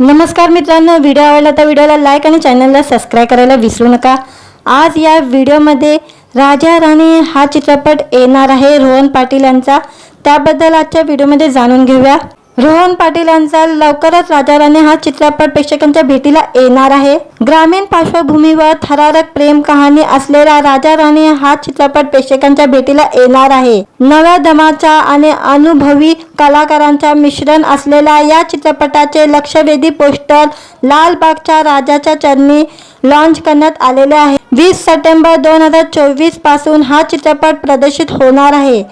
नमस्कार मित्रांनो, व्हिडिओ आवडला तर व्हिडिओला लाईक आणि चॅनलला सबस्क्राइब करायला विसरू नका। आज या व्हिडिओमध्ये राजा राणी हा चित्रपट येणार आहे रोहन पाटील यांचा, त्याबद्दल आजच्या व्हिडिओमध्ये जाणून घेऊया। रोहन पाटील यांचा लवकरच राजा राणी हा चित्रपट प्रेक्षकांच्या भेटीला येणार आहे। ग्रामीण पार्श्वभूमीवर थरारक प्रेम कहाणी असलेला राजा राणी हा चित्रपट प्रेक्षकांच्या भेटीला येणार आहे। नव्या दमाच्या आणि अनुभवी कलाकारांचा मिश्रण असलेल्या या चित्रपटाचे लक्षवेधी पोस्टर लालबागच्या राजाच्या चरणी लॉन्च करण्यात आलेले आहे। 20 सप्टेंबर 2024 पासून हा चित्रपट प्रदर्शित होणार आहे।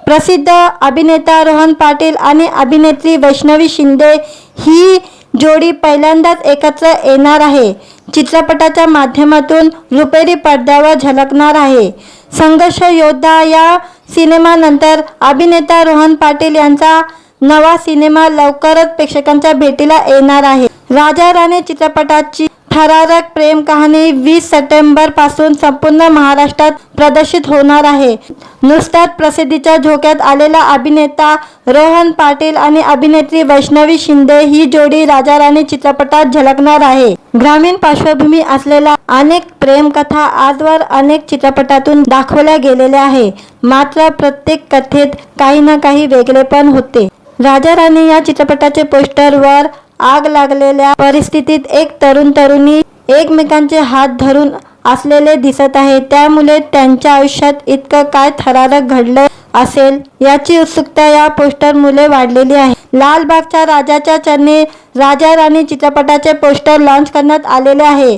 प्रसिद्ध अभिनेता रोहन पाटील आणि अभिनेत्री वैष्णवी शिंदे ही जोडी पहिल्यांदाच एकत्र येणार आहे। चित्रपटाच्या माध्यमातून रुपेरी पडद्यावर झळकणार आहे। संघर्ष योद्धा या सिनेमानंतर अभिनेता रोहन पाटील यांचा नवा सिनेमा लवकरच प्रेक्षकांच्या भेटीला येणार आहे। राजा राणी चित्रपटाची थरारक प्रेम कहाणी 20 सप्टेंबर पासून संपूर्ण महाराष्ट्रात प्रदर्शित होणार आहे। नुकताच प्रसिद्धीच्या झोक्यात आलेला अभिनेता रोहन पाटील आणि अभिनेत्री वैष्णवी शिंदे ही जोडी राजा राणी चित्रपटात झळकणार आहे। ग्रामीण पार्श्वभूमी असलेल्या अनेक प्रेमकथा आजवर अनेक चित्रपटातून दाखवल्या गेलेल्या आहे, मात्र प्रत्येक कथेत काही ना काही वेगळेपण होते। राजा राणी या चित्रपटाचे पोस्टरवर आग लागलेल्या परिस्थितीत एक तरुण तरुणी एकमेकांचे हात धरून असलेले दिसत आहे, त्यामुळे त्यांच्या आयुष्यात इतकं काय थरारक घडलं असेल याची उत्सुकता या पोस्टरमुळे वाढलेली आहे। लालबागच्या राजाच्या चरणी राजा राणी चित्रपटाचे पोस्टर लॉन्च करण्यात आलेले आहे।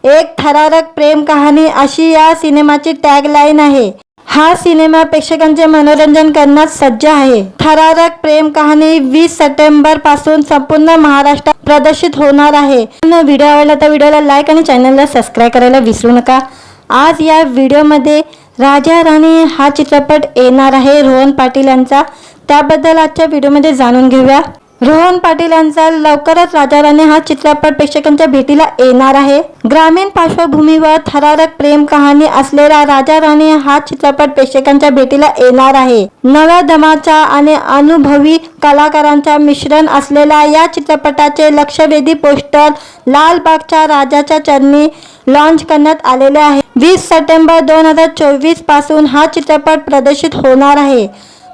एक थरारक प्रेम कहाणी अशी या सिनेमाची टॅगलाईन आहे। हा सिनेमा प्रेक्षकांचे मनोरंजन करण्यास सज्ज आहे। थरारक प्रेम कहाणी 20 सप्टेंबर पासून संपूर्ण महाराष्ट्रात प्रदर्शित होणार आहे। व्हिडिओ आवडला तर व्हिडिओला लाईक आणि चॅनलला सबस्क्राइब करायला विसरू नका। आज या व्हिडिओमध्ये राजा राणी हा चित्रपट येणार आहे रोहन पाटील यांचा, त्याबद्दल आजच्या व्हिडिओमध्ये जाणून घेऊया। रोहन पाटील यांचा लवकरच राजा राणी हा चित्रपट प्रेक्षकांच्या भेटीला येणार आहे। ग्रामीण पार्श्वभूमीवर थरारक प्रेम कहाणी असलेला राजा राणी हा चित्रपट प्रेक्षकांच्या भेटीला येणार आहे। नव्या दमाच्या आणि अनुभवी कलाकारांचा मिश्रण असलेल्या या चित्रपटाचे लक्षवेधी पोस्टर लालबागच्या राजाच्या चरणी लॉन्च करण्यात आलेले आहे। 20 सप्टेंबर 2024 पासून हा चित्रपट प्रदर्शित होणार आहे।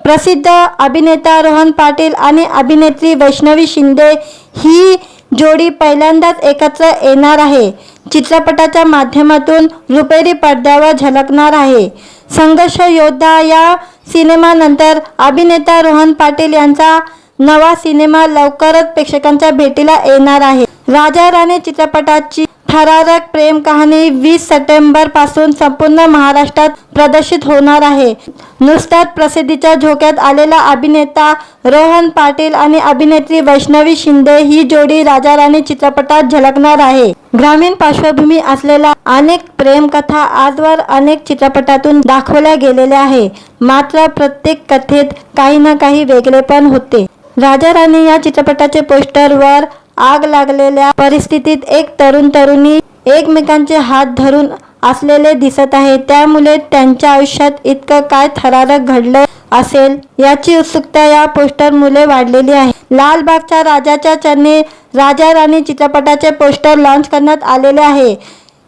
प्रसिद्ध अभिनेता रोहन पाटील आणि अभिनेत्री वैष्णवी शिंदे ही जोडी पहिल्यांदाच एकत्र येणार आहे। चित्रपटाच्या माध्यमातून रुपेरी पडद्यावर झळकणार आहे। संघर्ष योद्धा या सिनेमानंतर अभिनेता रोहन पाटील यांचा नवा सिनेमा लवकरच प्रेक्षकांच्या भेटीला येणार आहे। राजा राणी चित्रपटाची थरारक प्रेम कहाणी 20 सप्टेंबर पासून संपूर्ण महाराष्ट्रात प्रदर्शित होणार आहे। नुकताच प्रसिद्धीच्या झोक्यात आलेला अभिनेता रोहन पाटील आणि अभिनेत्री वैष्णवी शिंदे ही जोडी राजा राणी चित्रपटात झळकणार आहे। ग्रामीण पार्श्वभूमी असलेल्या अनेक प्रेमकथा आजवर अनेक चित्रपटातून दाखवल्या गेलेल्या आहे, मात्र प्रत्येक कथेत काही ना काही वेगळेपण होते। राजा राणी या चित्रपटाचे पोस्टरवर आग लागलेल्या परिस्थितीत एक तरुण तरुणी एकमेकांचे हात धरून असलेले दिसत आहे, त्यामुळे त्यांच्या आयुष्यात इतकं काय थरारक घडलं असेल याची उत्सुकता या पोस्टरमुळे वाढलेली आहे। लालबागच्या राजाच्या चरणी राजा राणी चित्रपटाचे पोस्टर लॉन्च करण्यात आलेले आहे।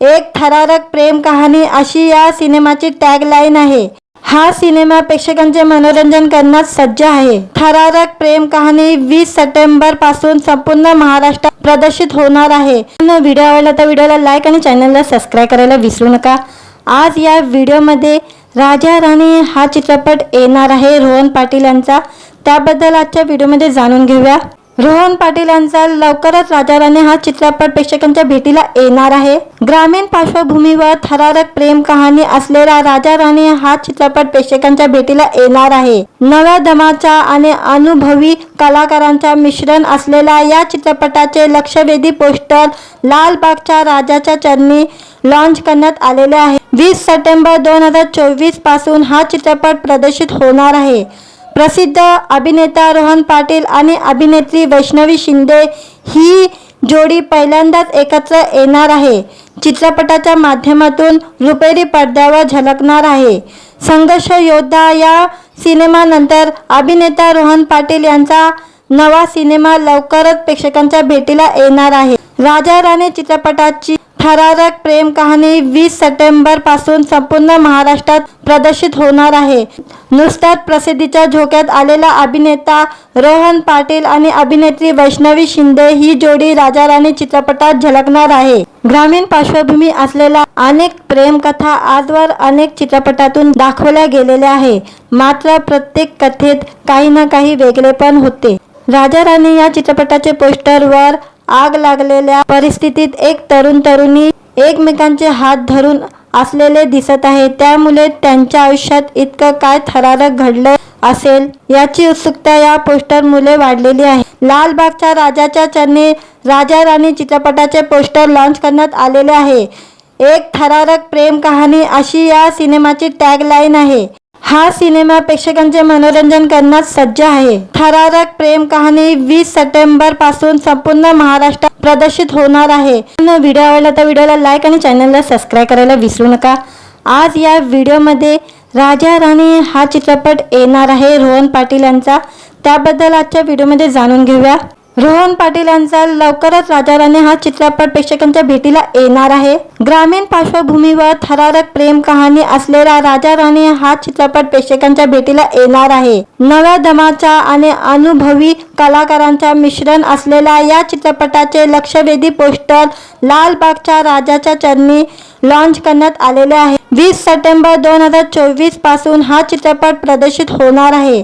एक थरारक प्रेम कहाणी अशी या सिनेमाची टॅगलाईन आहे। हा सिनेमा प्रेक्षकांचे मनोरंजन करण्यास सज्ज आहे। थरारक प्रेम कहाणी 20 सप्टेंबर पासून संपूर्ण महाराष्ट्रात प्रदर्शित होणार आहे। व्हिडिओ आवडला तर व्हिडिओला लाईक आणि चॅनलला सबस्क्राइब करायला विसरू नका। आज या व्हिडिओमध्ये राजा राणी हा चित्रपट येणार आहे रोहन पाटील यांचा, त्याबद्दल आजच्या व्हिडिओमध्ये जाणून घेऊया। रोहन पाटील यांचा लवकरच राजा राणी हा चित्रपट प्रेक्षकांच्या भेटीला येणार आहे। ग्रामीण पार्श्वभूमीवर थरारक प्रेम कहाणी असलेला राजा राणी हा चित्रपट प्रेक्षकांच्या भेटीला येणार आहे। नव्या दमाच्या आणि अनुभवी कलाकारांचा मिश्रण असलेल्या या चित्रपटाचे लक्षवेधी पोस्टर लालबागच्या राजाच्या चरणी लॉन्च करण्यात आलेले आहे। 20 सप्टेंबर 2024 पासून हा चित्रपट प्रदर्शित होणार आहे। प्रसिद्ध अभिनेता रोहन पाटील आणि अभिनेत्री वैष्णवी शिंदे ही जोडी पहिल्यांदाच एकत्र येणार आहे। चित्रपटाच्या माध्यमातून रुपेरी पडद्यावर झळकणार आहे। संघर्ष योद्धा या सिनेमानंतर अभिनेता रोहन पाटील यांचा नवा सिनेमा लवकरच प्रेक्षकांच्या भेटीला येणार आहे। राजा राणी चित्रपटाची थरारक प्रेम कहाणी 20 सप्टेंबर पासून संपूर्ण महाराष्ट्रात प्रदर्शित होणार आहे। नुकताच प्रसिद्धीच्या झोक्यात आलेला अभिनेता रोहन पाटील आणि अभिनेत्री वैष्णवी शिंदे ही जोडी राजा राणी चित्रपटात झलकणार आहे। ग्रामीण पार्श्वभूमी असलेल्या अनेक प्रेम कथा आजवर अनेक चित्रपटातून दाखवल्या गेलेल्या आहे, मात्र प्रत्येक कथेत काही ना काही वेगळेपण होते। राजा राणी या चित्रपटाचे पोस्टरवर आग लागलेल्या परिस्थितीत एक तरुण तरुणी एकमेकांचे हात धरून असलेले दिसत आहे, त्यामुळे त्यांच्या आयुष्यात इतकं काय थरारक घडलं असेल याची उत्सुकता या पोस्टरमुळे वाढलेली आहे। लालबागच्या राजाच्या चरणी राजा राणी चित्रपटाचे पोस्टर लॉन्च करण्यात आलेले आहे। एक थरारक प्रेम कहाणी अशी या सिनेमाची टॅगलाईन आहे। हा सिनेमा प्रेक्षकांचे मनोरंजन करण्यास सज्ज आहे। थरारक प्रेम कहाणी 20 सप्टेंबर पासून संपूर्ण महाराष्ट्रात प्रदर्शित होणार आहे। व्हिडिओ आवडला तर व्हिडिओला लाईक आणि चॅनलला सबस्क्राईब करायला विसरू नका। आज या व्हिडिओमध्ये राजा राणी हा चित्रपट येणार आहे रोहन पाटील यांचा, त्याबद्दल आजच्या व्हिडिओमध्ये जाणून घेऊया। रोहन पाटील यांचा लवकरच राजा राणी हा चित्रपट प्रेक्षकांच्या भेटीला येणार आहे। ग्रामीण पार्श्वभूमीवर थरारक प्रेम कहाणी असलेला राजा राणी हा चित्रपट प्रेक्षकांच्या भेटीला येणार आहे। नव्या दमाच्या आणि अनुभवी कलाकारांचा मिश्रण असलेल्या या चित्रपटाचे लक्षवेधी पोस्टर लालबागच्या राजाच्या चरणी लॉन्च करण्यात आलेले आहे। 20 सप्टेंबर 2024 पासून हा चित्रपट प्रदर्शित होणार आहे।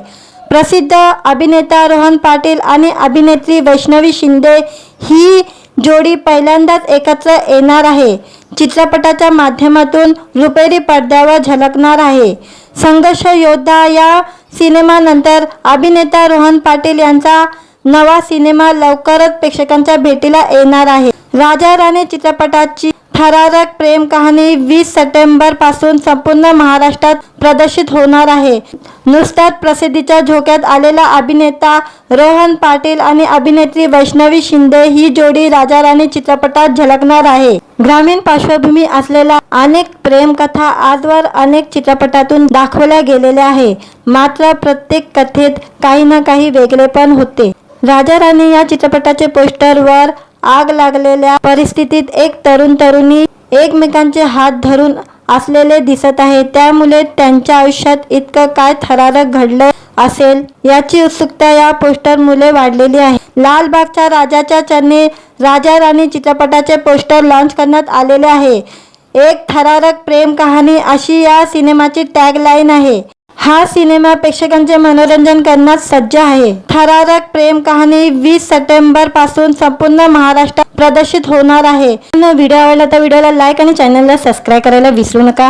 प्रसिद्ध अभिनेता रोहन पाटील आणि अभिनेत्री वैष्णवी शिंदे ही जोडी पहिल्यांदाच एकत्र येणार आहे। चित्रपटाच्या माध्यमातून रुपेरी पडद्यावर झलकणार आहे। संघर्ष योद्धा या सिनेमानंतर अभिनेता रोहन पाटील यांचा नवा सिनेमा लवकरच प्रेक्षकांच्या भेटीला येणार आहे। राजा राणी चित्रपटाची थरारक प्रेम कहाणी 20 सप्टेंबर पासून संपूर्ण महाराष्ट्रात प्रदर्शित होणार आहे। नुकताच प्रसिद्धीच्या झोक्यात आलेला अभिनेता रोहन पाटील आणि अभिनेत्री वैष्णवी शिंदे ही जोडी राजा राणी चित्रपटात झलकणार आहे। ग्रामीण पार्श्वभूमी असलेल्या अनेक प्रेम कथा आजवर अनेक चित्रपटातून दाखवल्या गेलेल्या आहे, मात्र प्रत्येक कथेत काही ना काही वेगळेपण होते। राजा राणी या चित्रपटाचे पोस्टरवर आग लागलेल्या परिस्थितीत एक तरुण तरुणी एकमेकांचे हात धरून असलेले दिसत आहे, त्यामुळे त्यांच्या आयुष्यात इतकं काय थरारक घडलं असेल याची उत्सुकता या पोस्टरमुळे वाढलेली आहे। लालबागच्या राजाच्या चरणी राजा राणी चित्रपटाचे पोस्टर लॉन्च करण्यात आलेले आहे। एक थरारक प्रेम कहाणी अशी या सिनेमाची टॅगलाईन आहे। हा सिनेमा प्रेक्षकांचे मनोरंजन करण्यास सज्ज आहे। थरारक प्रेम कहाणी 20 सप्टेंबर पासून संपूर्ण महाराष्ट्रात प्रदर्शित होणार आहे। व्हिडिओ आवडला तर व्हिडिओला लाईक आणि चॅनलला सबस्क्राईब करायला विसरू नका।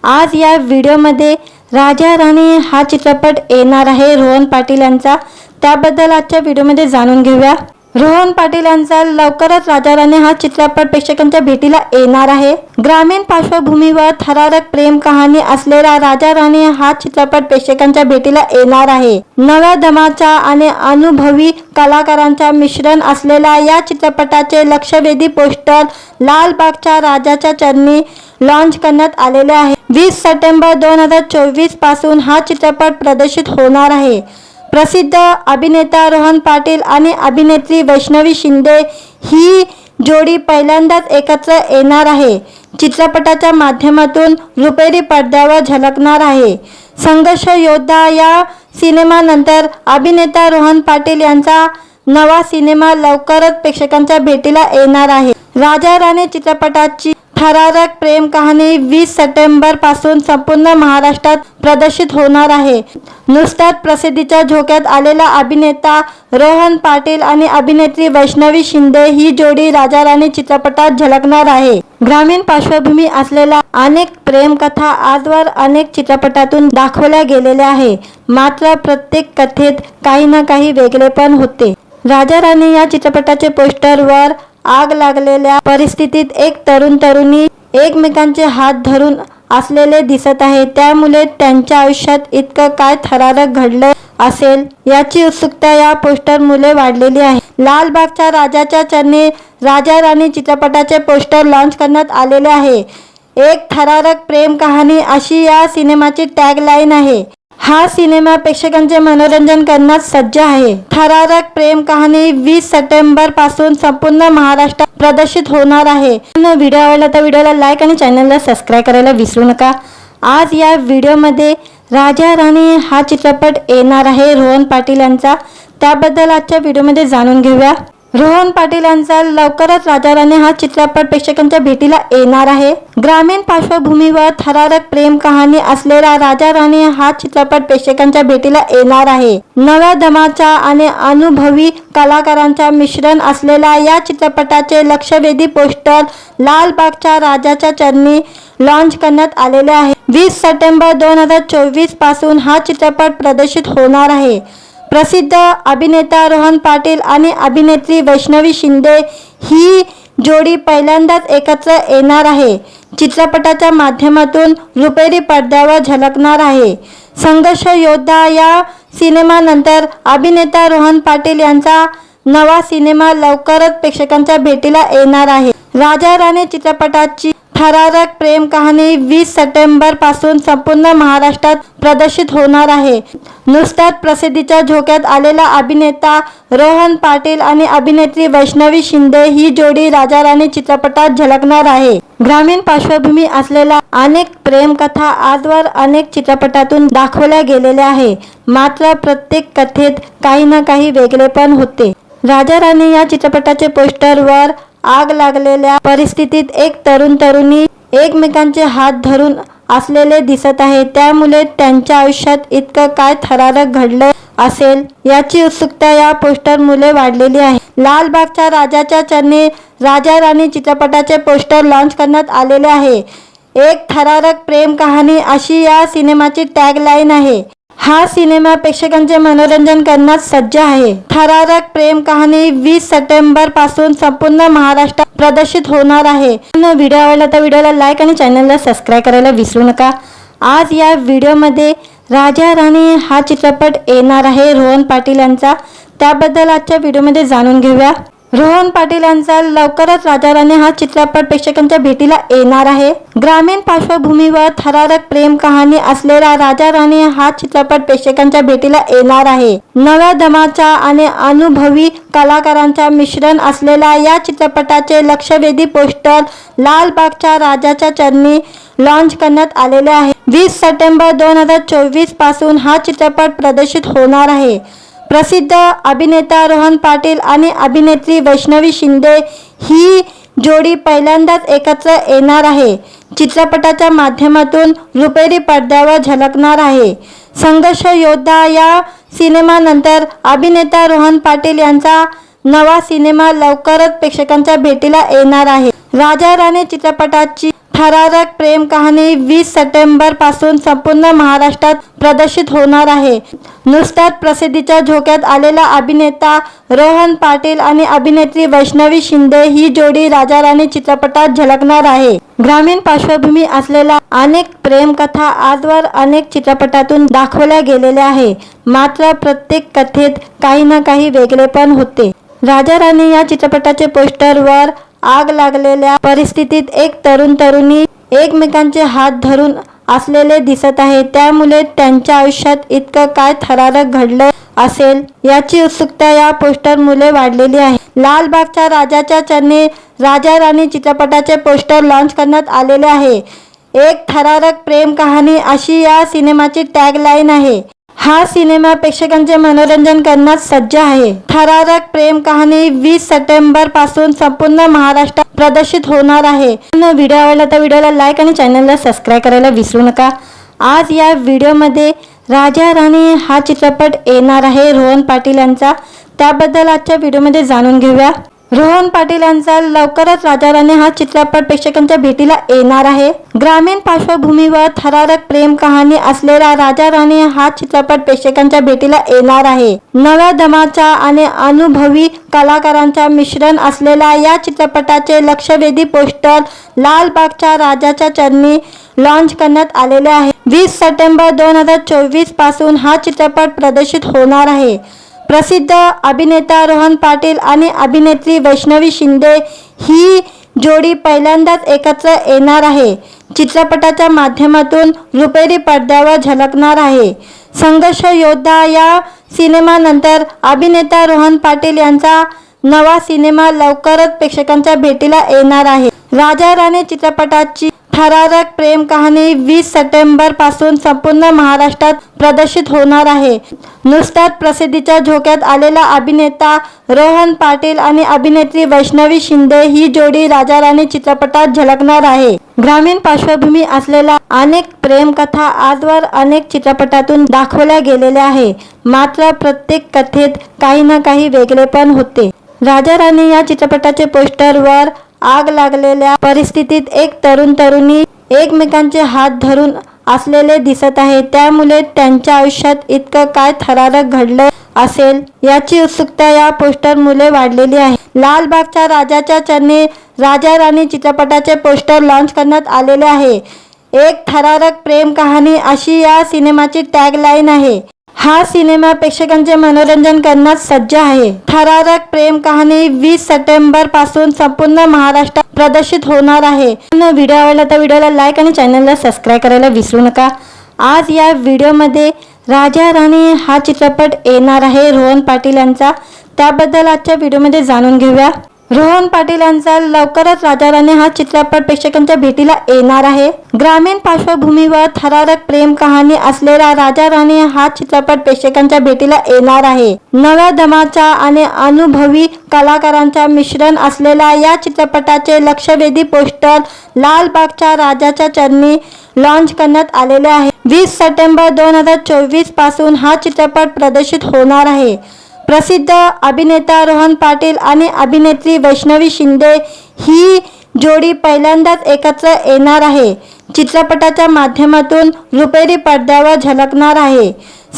आज या व्हिडिओमध्ये राजा राणी हा चित्रपट येणार आहे रोहन पाटील यांचा, त्याबद्दल आजच्या व्हिडिओमध्ये जाणून घेऊया। रोहन पाटील यांचा लवकरच राजा राणी हा चित्रपट प्रेक्षकांच्या भेटीला येणार आहे। ग्रामीण पार्श्वभूमीवर थरारक प्रेम कहाणी असलेला राजा राणी हा चित्रपट प्रेक्षकांच्या भेटीला येणार आहे। नव्या दमाच्या आणि अनुभवी कलाकारांचा मिश्रण असलेल्या या चित्रपटाचे लक्षवेधी पोस्टर लालबागच्या राजाच्या चरणी लॉन्च करण्यात आलेले आहे। 20 सप्टेंबर 2024 पासून हा चित्रपट प्रदर्शित होणार आहे। प्रसिद्ध अभिनेता रोहन पाटील आणि अभिनेत्री वैष्णवी शिंदे ही जोडी पहिल्यांदाच एकत्र येणार आहे। चित्रपटाच्या माध्यमातून रुपेरी पडद्यावर झलकणार आहे। संघर्ष योद्धा या सिनेमानंतर अभिनेता रोहन पाटील यांचा नवा सिनेमा लवकरच प्रेक्षकांच्या भेटीला येणार आहे। राजा राणी चित्रपटाची थरारक प्रेम कहाणी 20 सप्टेंबर पासून संपूर्ण महाराष्ट्रात प्रदर्शित होणार आहे। नुकताच प्रसिद्धीच्या झोक्यात आलेला अभिनेता रोहन पाटील आणि अभिनेत्री वैष्णवी शिंदे ही जोडी राजा राणी चित्रपटात झलकणार आहे। ग्रामीण पार्श्वभूमी असलेल्या अनेक प्रेम कथा आजवर अनेक चित्रपटातून दाखवल्या गेलेल्या आहे, मात्र प्रत्येक कथेत काही ना काही वेगळेपण होते। राजा राणी या चित्रपटाचे पोस्टरवर आग लागलेल्या परिस्थितीत एक तरुण तरुणी एकमेकांचे हात धरून असलेले दिसत आहे, त्यामुळे त्यांच्या आयुष्यात इतकं काय थरारक घडलं असेल याची उत्सुकता या पोस्टरमुळे वाढलेली आहे। लालबागच्या राजाच्या चरणी राजा राणी चित्रपटाचे पोस्टर लॉन्च करण्यात आलेले आहे। एक थरारक प्रेम कहाणी अशी या सिनेमाची टॅगलाईन आहे। हा सिनेमा प्रेक्षकांचे मनोरंजन करण्यास सज्ज आहे. थरारक प्रेम कहाणी 20 सप्टेंबर पासून संपूर्ण महाराष्ट्रात प्रदर्शित होणार आहे. व्हिडिओ आवडला तर व्हिडिओला लाईक आणि चॅनलला सबस्क्राईब करायला विसरू नका. आज या व्हिडिओमध्ये राजा राणी हा चित्रपट येणार आहे रोहन पाटील यांचा. त्याबद्दल आजच्या व्हिडिओमध्ये जाणून घेऊया. रोहन पाटील यांचा लवकरच राजा राणी हा चित्रपट प्रेक्षकांच्या भेटीला येणार आहे. ग्रामीण पार्श्वभूमीवर थरारक प्रेम कहाणी असलेला राजा राणी हा चित्रपट प्रेक्षकांच्या भेटीला येणार आहे. नव्या दमाच्या आणि अनुभवी कलाकारांचा मिश्रण असलेल्या या चित्रपटाचे लक्षवेधी पोस्टर लालबागच्या राजाच्या चरणी लॉन्च करण्यात आलेले आहे. 20 सप्टेंबर 2024 पासून हा चित्रपट प्रदर्शित होणार आहे. प्रसिद्ध अभिनेता रोहन पाटील आणि अभिनेत्री वैष्णवी शिंदे ही जोडी पहिल्यांदाच एकत्र येणार आहे. चित्रपटाच्या माध्यमातून रुपेरी पडद्यावर झळकणार आहे. संघर्ष योद्धा या सिनेमानंतर अभिनेता रोहन पाटील यांचा नवा सिनेमा लवकरच प्रेक्षकांच्या भेटीला येणार आहे. राजा राणी चित्रपटाची थरारक प्रेम कहाणी 20 सप्टेंबर पासून संपूर्ण महाराष्ट्रात प्रदर्शित होणार आहे. नुकताच प्रसिद्धीच्या झोक्यात आलेला अभिनेता रोहन पाटील आणि अभिनेत्री वैष्णवी शिंदे ही जोडी राजा राणी चित्रपटात झळकणार आहे. ग्रामीण पार्श्वभूमी असलेल्या अनेक प्रेमकथा आजवर अनेक चित्रपटातून दाखवल्या गेलेल्या आहे. मात्र प्रत्येक कथेत काही ना काही वेगळेपण होते. राजा राणी या चित्रपटाचे पोस्टरवर आग लागलेल्या परिस्थितीत एक तरुण तरुणी एकमेकांचे हात धरून असलेले दिसत आहे. त्यामुळे त्यांच्या आयुष्यात इतकं काय थरारक घडलं असेल याची उत्सुकता या पोस्टरमुळे वाढलेली आहे. लालबागच्या राजाच्या चरणी राजा राणी चित्रपटाचे पोस्टर लॉन्च करण्यात आलेले आहे. एक थरारक प्रेम कहाणी अशी या सिनेमाची टॅगलाईन आहे. हा सिनेमा प्रेक्षकांचे मनोरंजन करण्यास सज्ज आहे. थरारक प्रेम कहाणी 20 सप्टेंबर पासून संपूर्ण महाराष्ट्रात प्रदर्शित होणार आहे. व्हिडिओ आवडला तर व्हिडिओला लाईक आणि चॅनलला सबस्क्राईब करायला विसरू नका. आज या व्हिडिओमध्ये राजा राणी हा चित्रपट येणार आहे रोहन पाटील यांचा. त्याबद्दल आजच्या व्हिडिओमध्ये जाणून घेऊया. रोहन पाटील यांचा लवकरच राजा राणी हा चित्रपट प्रेक्षकांच्या भेटीला येणार आहे. ग्रामीण पार्श्वभूमीवर थरारक प्रेम कहाणी असलेला राजा राणी हा चित्रपट प्रेक्षकांच्या भेटीला येणार आहे. नव्या दमाच्या आणि अनुभवी कलाकारांचा मिश्रण असलेल्या या चित्रपटाचे लक्षवेधी पोस्टर लालबागच्या राजाच्या चरणी लॉन्च करण्यात आलेले आहे. 20 सप्टेंबर 2024 पासून हा चित्रपट प्रदर्शित होणार आहे. प्रसिद्ध अभिनेता रोहन पाटील आणि अभिनेत्री वैष्णवी शिंदे ही जोडी पहिल्यांदाच एकत्र येणार आहे. चित्रपटाच्या माध्यमातून रुपेरी पडद्यावर झळकणार आहे. संघर्ष योद्धा या सिनेमानंतर अभिनेता रोहन पाटील यांचा नवा सिनेमा लवकरच प्रेक्षकांच्या भेटीला येणार आहे. राजा राणी चित्रपटाची थरारक प्रेम कहाणी 20 सप्टेंबर पासून संपूर्ण महाराष्ट्रात प्रदर्शित होणार आहे. नुकताच प्रसिद्धीच्या झोक्यात आलेला अभिनेता रोहन पाटील आणि अभिनेत्री वैष्णवी शिंदे ही जोडी राजा राणी चित्रपटात झळकणार आहे. ग्रामीण पार्श्वभूमी असलेल्या अनेक प्रेमकथा आजवर अनेक चित्रपटातून दाखवल्या गेलेल्या आहे. मात्र प्रत्येक कथेत काही ना काही वेगळेपण होते. राजा राणी या चित्रपटाचे पोस्टरवर आग लागलेल्या परिस्थितीत एक तरुण तरुणी एकमेकांचे हात धरून असलेले दिसत आहे. त्यामुळे त्यांच्या आयुष्यात इतकं काय थरारक घडलं असेल याची उत्सुकता या पोस्टरमुळे वाढलेली आहे. लालबागच्या राजाच्या चरणी राजा राणी चित्रपटाचे पोस्टर लॉन्च करण्यात आलेले आहे. एक थरारक प्रेम कहाणी अशी या सिनेमाची टॅगलाईन आहे. हा सिनेमा प्रेक्षकांचे मनोरंजन करण्यास सज्ज आहे. थरारक प्रेम कहाणी 20 सप्टेंबर पासून संपूर्ण महाराष्ट्रात प्रदर्शित होणार आहे. व्हिडिओ आवडला तर व्हिडिओला लाईक आणि चॅनलला सबस्क्राईब करायला विसरू नका. आज या व्हिडिओमध्ये राजा राणी हा चित्रपट येणार आहे रोहन पाटील यांचा. त्याबद्दल आजच्या व्हिडिओमध्ये जाणून घेऊया. रोहन पाटील यांचा लवकरच राजा राणी हा चित्रपट प्रेक्षकांच्या भेटीला येणार आहे. ग्रामीण पार्श्वभूमीवर थरारक प्रेम कहाणी असलेला राजा राणी हा चित्रपट प्रेक्षकांच्या भेटीला येणार आहे. नव्या दमाच्या आणि अनुभवी कलाकारांचा मिश्रण असलेल्या या चित्रपटाचे लक्षवेधी पोस्टर लालबागच्या राजाच्या चरणी लॉन्च करण्यात आलेले आहे. 20 सप्टेंबर 2024 पासून हा चित्रपट प्रदर्शित होणार आहे. प्रसिद्ध अभिनेता रोहन पाटील आणि अभिनेत्री वैष्णवी शिंदे ही जोडी पहिल्यांदाच एकत्र येणार आहे. चित्रपटाच्या माध्यमातून रुपेरी पडद्यावर झळकणार आहे. संघर्ष योद्धा या सिनेमानंतर अभिनेता रोहन पाटील यांचा नवा सिनेमा लवकरच प्रेक्षकांच्या भेटीला येणार आहे. राजा राणी चित्रपटाची थरारक प्रेम कहाणी 20 सप्टेंबर पासून संपूर्ण महाराष्ट्रात प्रदर्शित होणार आहे. नुकताच प्रसिद्धीच्या झोक्यात आलेला अभिनेता रोहन पाटील आणि अभिनेत्री वैष्णवी शिंदे ही जोडी राजा राणी चित्रपटात झळकणार आहे. ग्रामीण पार्श्वभूमी असलेल्या अनेक प्रेमकथा आजवर अनेक चित्रपटातून दाखवल्या गेलेल्या आहे. मात्र प्रत्येक कथेत काही ना काही वेगळेपण होते. राजा राणी या चित्रपटाचे पोस्टरवर आग लागलेल्या परिस्थितीत एक तरुण तरुणी एकमेकांचे हात धरून असलेले दिसत आहे. त्यामुळे त्यांच्या आयुष्यात इतकं काय थरारक घडलं असेल याची उत्सुकता या पोस्टरमुळे वाढलेली आहे. लालबागच्या राजाच्या चरणी राजा राणी चित्रपटाचे पोस्टर लॉन्च करण्यात आलेले आहे. एक थरारक प्रेम कहाणी अशी या सिनेमाची टॅगलाईन आहे. हा सिनेमा प्रेक्षकांचे मनोरंजन करण्यास सज्ज आहे. थरारक प्रेम कहाणी 20 सप्टेंबर पासून संपूर्ण महाराष्ट्रात प्रदर्शित होणार आहे. व्हिडिओ आवडला तर व्हिडिओला लाईक आणि चॅनलला सबस्क्राईब करायला विसरू नका. आज या व्हिडिओमध्ये राजा राणी हा चित्रपट येणार आहे रोहन पाटील यांचा. त्याबद्दल आजच्या व्हिडिओमध्ये जाणून घेऊया. रोहन पाटील यांचा लवकरच राजा राणी हा चित्रपट प्रेक्षकांच्या भेटीला येणार आहे. ग्रामीण पार्श्वभूमीवर थरारक प्रेम कहाणी असलेला राजा राणी हा चित्रपट प्रेक्षकांच्या भेटीला येणार आहे. नव्या दमाच्या आणि अनुभवी कलाकारांच्या मिश्रण असलेल्या या चित्रपटाचे लक्षवेधी पोस्टर लालबागच्या राजाच्या चरणी लॉन्च करण्यात आलेले आहे. 20 सप्टेंबर 2024 पासून हा चित्रपट प्रदर्शित होणार आहे. प्रसिद्ध अभिनेता रोहन पाटील आणि अभिनेत्री वैष्णवी शिंदे ही जोडी पहिल्यांदाच एकत्र येणार आहे. चित्रपटाच्या माध्यमातून रुपेरी पडद्यावर झळकणार आहे.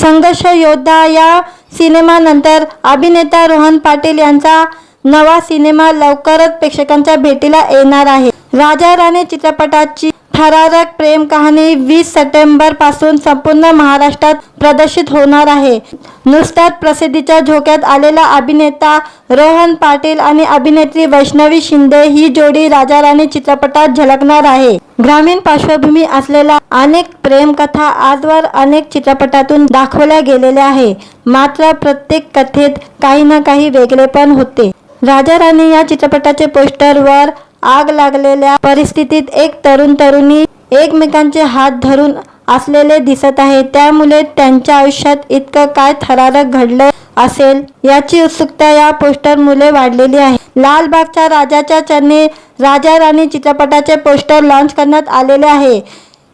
संघर्ष योद्धा या सिनेमानंतर अभिनेता रोहन पाटील यांचा नवा सिनेमा लवकरच प्रेक्षकांच्या भेटीला येणार आहे. राजा राणी चित्रपटाची थरारक प्रेम कहाणी 20 सप्टेंबर पासून संपूर्ण महाराष्ट्रात प्रदर्शित होणार आहे. नुकताच प्रसिद्धीच्या झोक्यात आलेला अभिनेता रोहन पाटील आणि अभिनेत्री वैष्णवी शिंदे ही जोडी राजा राणी चित्रपटात झळकणार आहे. ग्रामीण पार्श्वभूमी असलेल्या अनेक प्रेमकथा आजवर अनेक चित्रपटातून दाखवल्या गेलेल्या आहे. मात्र प्रत्येक कथेत काही ना काही वेगळेपण होते. राजा राणी या चित्रपटाचे पोस्टरवर आग लागलेल्या परिस्थितीत एक तरुण तरुणी एकमेकांचे हात धरून असलेले दिसत आहे. त्यामुळे त्यांच्या आयुष्यात इतकं काय थरारक घडलं असेल याची उत्सुकता या पोस्टरमुळे वाढलेली आहे. लालबागच्या राजाच्या चरणी राजा राणी चित्रपटाचे पोस्टर लॉन्च करण्यात आलेले आहे.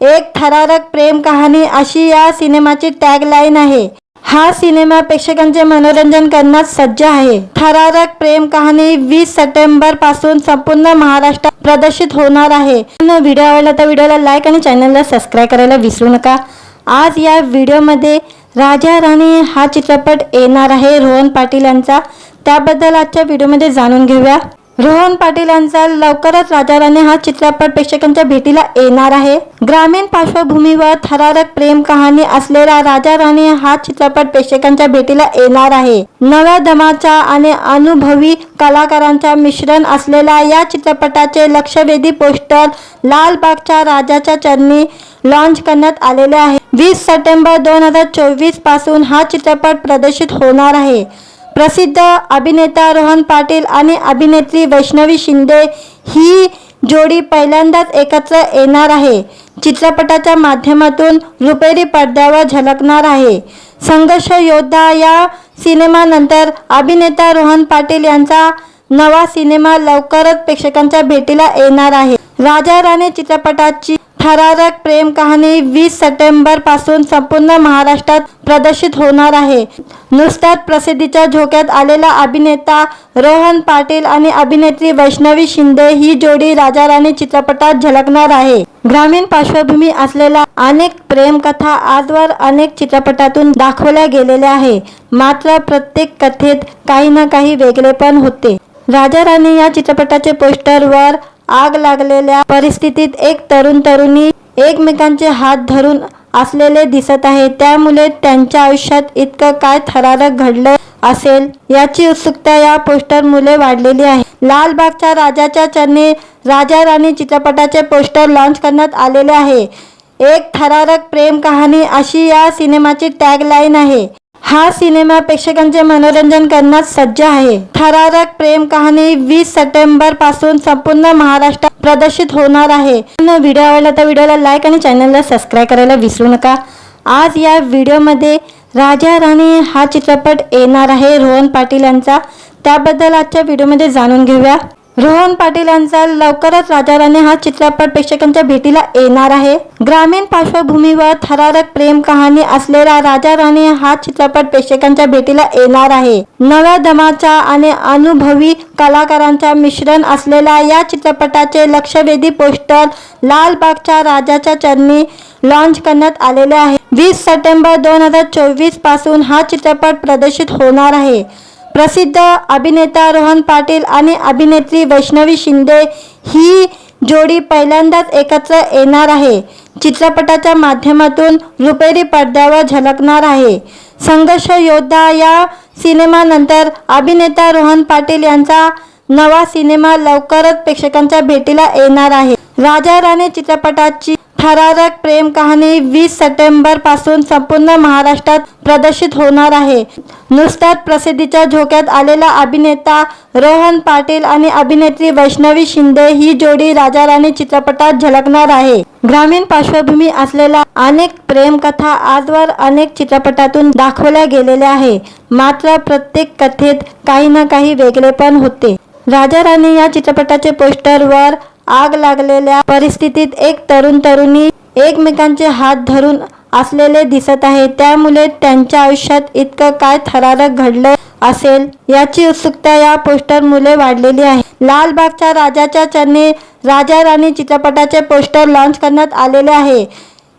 एक थरारक प्रेम कहाणी अशी या सिनेमाची टॅगलाईन आहे. हा सिनेमा प्रेक्षकांचे मनोरंजन करण्यास सज्ज आहे. थरारक प्रेम कहाणी 20 सप्टेंबर पासून संपूर्ण महाराष्ट्रात प्रदर्शित होणार आहे. व्हिडिओ आवडला तर व्हिडिओला लाईक आणि चॅनलला सबस्क्राईब करायला विसरू नका. आज या व्हिडिओमध्ये राजा राणी हा चित्रपट येणार आहे रोहन पाटील यांचा. त्याबद्दल आजच्या व्हिडिओमध्ये जाणून घेऊया. रोहन पाटील यांचा लवकरच राजा राणी हा चित्रपट प्रेक्षकांच्या भेटीला येणार आहे. ग्रामीण पार्श्वभूमीवर थरारक प्रेम कहाणी असलेला राजा राणी हा चित्रपट प्रेक्षकांच्या भेटीला येणार आहे. नव्या दमाच्या आणि अनुभवी कलाकारांच्या मिश्रण असलेल्या या चित्रपटाचे लक्षवेधी पोस्टर लालबागच्या राजाच्या चरणी लॉन्च करण्यात आलेले आहे. 20 सप्टेंबर 2024 पासून हा चित्रपट प्रदर्शित होणार आहे. प्रसिद्ध अभिनेता रोहन पाटील आणि अभिनेत्री वैष्णवी शिंदे ही जोडी पहिल्यांदाच एकत्र येणार आहे. चित्रपटाच्या माध्यमातून रुपेरी पडद्यावर झळकणार आहे. संघर्ष योद्धा या सिनेमानंतर अभिनेता रोहन पाटील यांचा नवा सिनेमा लवकरच प्रेक्षकांच्या भेटीला येणार आहे. राजा राणी चित्रपटाची थरारक प्रेम कहाणी 20 सप्टेंबर पासून संपूर्ण महाराष्ट्रात प्रदर्शित होणार आहे. नुकताच प्रसिद्धीच्या झोक्यात आलेला अभिनेता रोहन पाटील आणि अभिनेत्री वैष्णवी शिंदे ही जोडी राजा राणी चित्रपटात झळकणार आहे. ग्रामीण पार्श्वभूमी असलेल्या अनेक प्रेमकथा आजवर अनेक चित्रपटातून दाखवल्या गेलेल्या आहे. मात्र प्रत्येक कथेत काही ना काही वेगळेपण होते. राजा राणी या चित्रपटाचे पोस्टरवर आग लागलेल्या परिस्थितीत एक तरुण तरुणी एकमेकांचे हात धरून असलेले दिसत आहे. त्यामुळे त्यांच्या आयुष्यात इतकं काय थरारक घडलं असेल याची उत्सुकता या पोस्टरमुळे वाढलेली आहे. लालबागच्या राजाच्या चरणी राजा राणी चित्रपटाचे पोस्टर लॉन्च करण्यात आलेले आहे. एक थरारक प्रेम कहाणी अशी या सिनेमाची टॅगलाईन आहे। हा सिनेमा प्रेक्षकांचे मनोरंजन करण्यास सज्ज आहे। थरारक प्रेम कहाणी 20 सप्टेंबर पासून संपूर्ण महाराष्ट्रात प्रदर्शित होणार आहे। व्हिडिओ आवडला तर व्हिडिओला लाईक आणि चॅनलला सबस्क्राईब करायला विसरू नका। आज या व्हिडिओमध्ये राजा राणी हा चित्रपट येणार आहे रोहन पाटील यांचा, त्याबद्दल आजच्या व्हिडिओमध्ये जाणून घेऊया। रोहन पाटील यांचा लवकरच राजा राणी हा चित्रपट प्रेक्षकांच्या भेटीला येणार आहे। ग्रामीण पार्श्वभूमीवर थरारक प्रेम कहाणी असलेला राजा राणी हा चित्रपट प्रेक्षकांच्या भेटीला येणार आहे। नव्या दमाच्या आणि अनुभवी कलाकारांच्या मिश्रण असलेल्या या चित्रपटाचे लक्षवेधी पोस्टर लालबागच्या राजाच्या चरणी लॉन्च करण्यात आलेले आहे। 20 सप्टेंबर 2024 पासून हा चित्रपट प्रदर्शित होणार आहे। प्रसिद्ध अभिनेता रोहन पाटील आणि अभिनेत्री वैष्णवी शिंदे ही जोडी पहिल्यांदाच एकत्र येणार आहे। चित्रपटाच्या माध्यमातून रुपेरी पडद्यावर झळकणार आहे। संघर्ष योद्धा या सिनेमानंतर अभिनेता रोहन पाटील यांचा नवा सिनेमा लवकरच प्रेक्षकांच्या भेटीला येणार आहे। राजा राणी चित्रपटाची थरारक प्रेम कहाणी 20 सप्टेंबर पासून संपूर्ण महाराष्ट्रात प्रदर्शित होणार आहे। नुकताच प्रसिद्धीच्या झोक्यात आलेला अभिनेता रोहन पाटील आणि अभिनेत्री वैष्णवी शिंदे ही जोडी राजा राणी चित्रपटात झळकणार आहे। ग्रामीण पार्श्वभूमी असलेल्या अनेक प्रेमकथा आजवर अनेक चित्रपटातून दाखवल्या गेलेल्या आहे, मात्र प्रत्येक कथेत काही ना काही वेगळेपण होते। राजा राणी या चित्रपटाचे पोस्टरवर आग लागलेल्या परिस्थितीत एक तरुण तरुणी एकमेकांचे हात धरून असलेले दिसत आहे, त्यामुळे त्यांच्या आयुष्यात इतकं काय थरारक घडलं असेल याची उत्सुकता या पोस्टर मुले वाढलेली आहे। लालबागच्या राजाच्या चरणी राजा राणी चित्रपटाचे पोस्टर लॉन्च करण्यात आलेले आहे।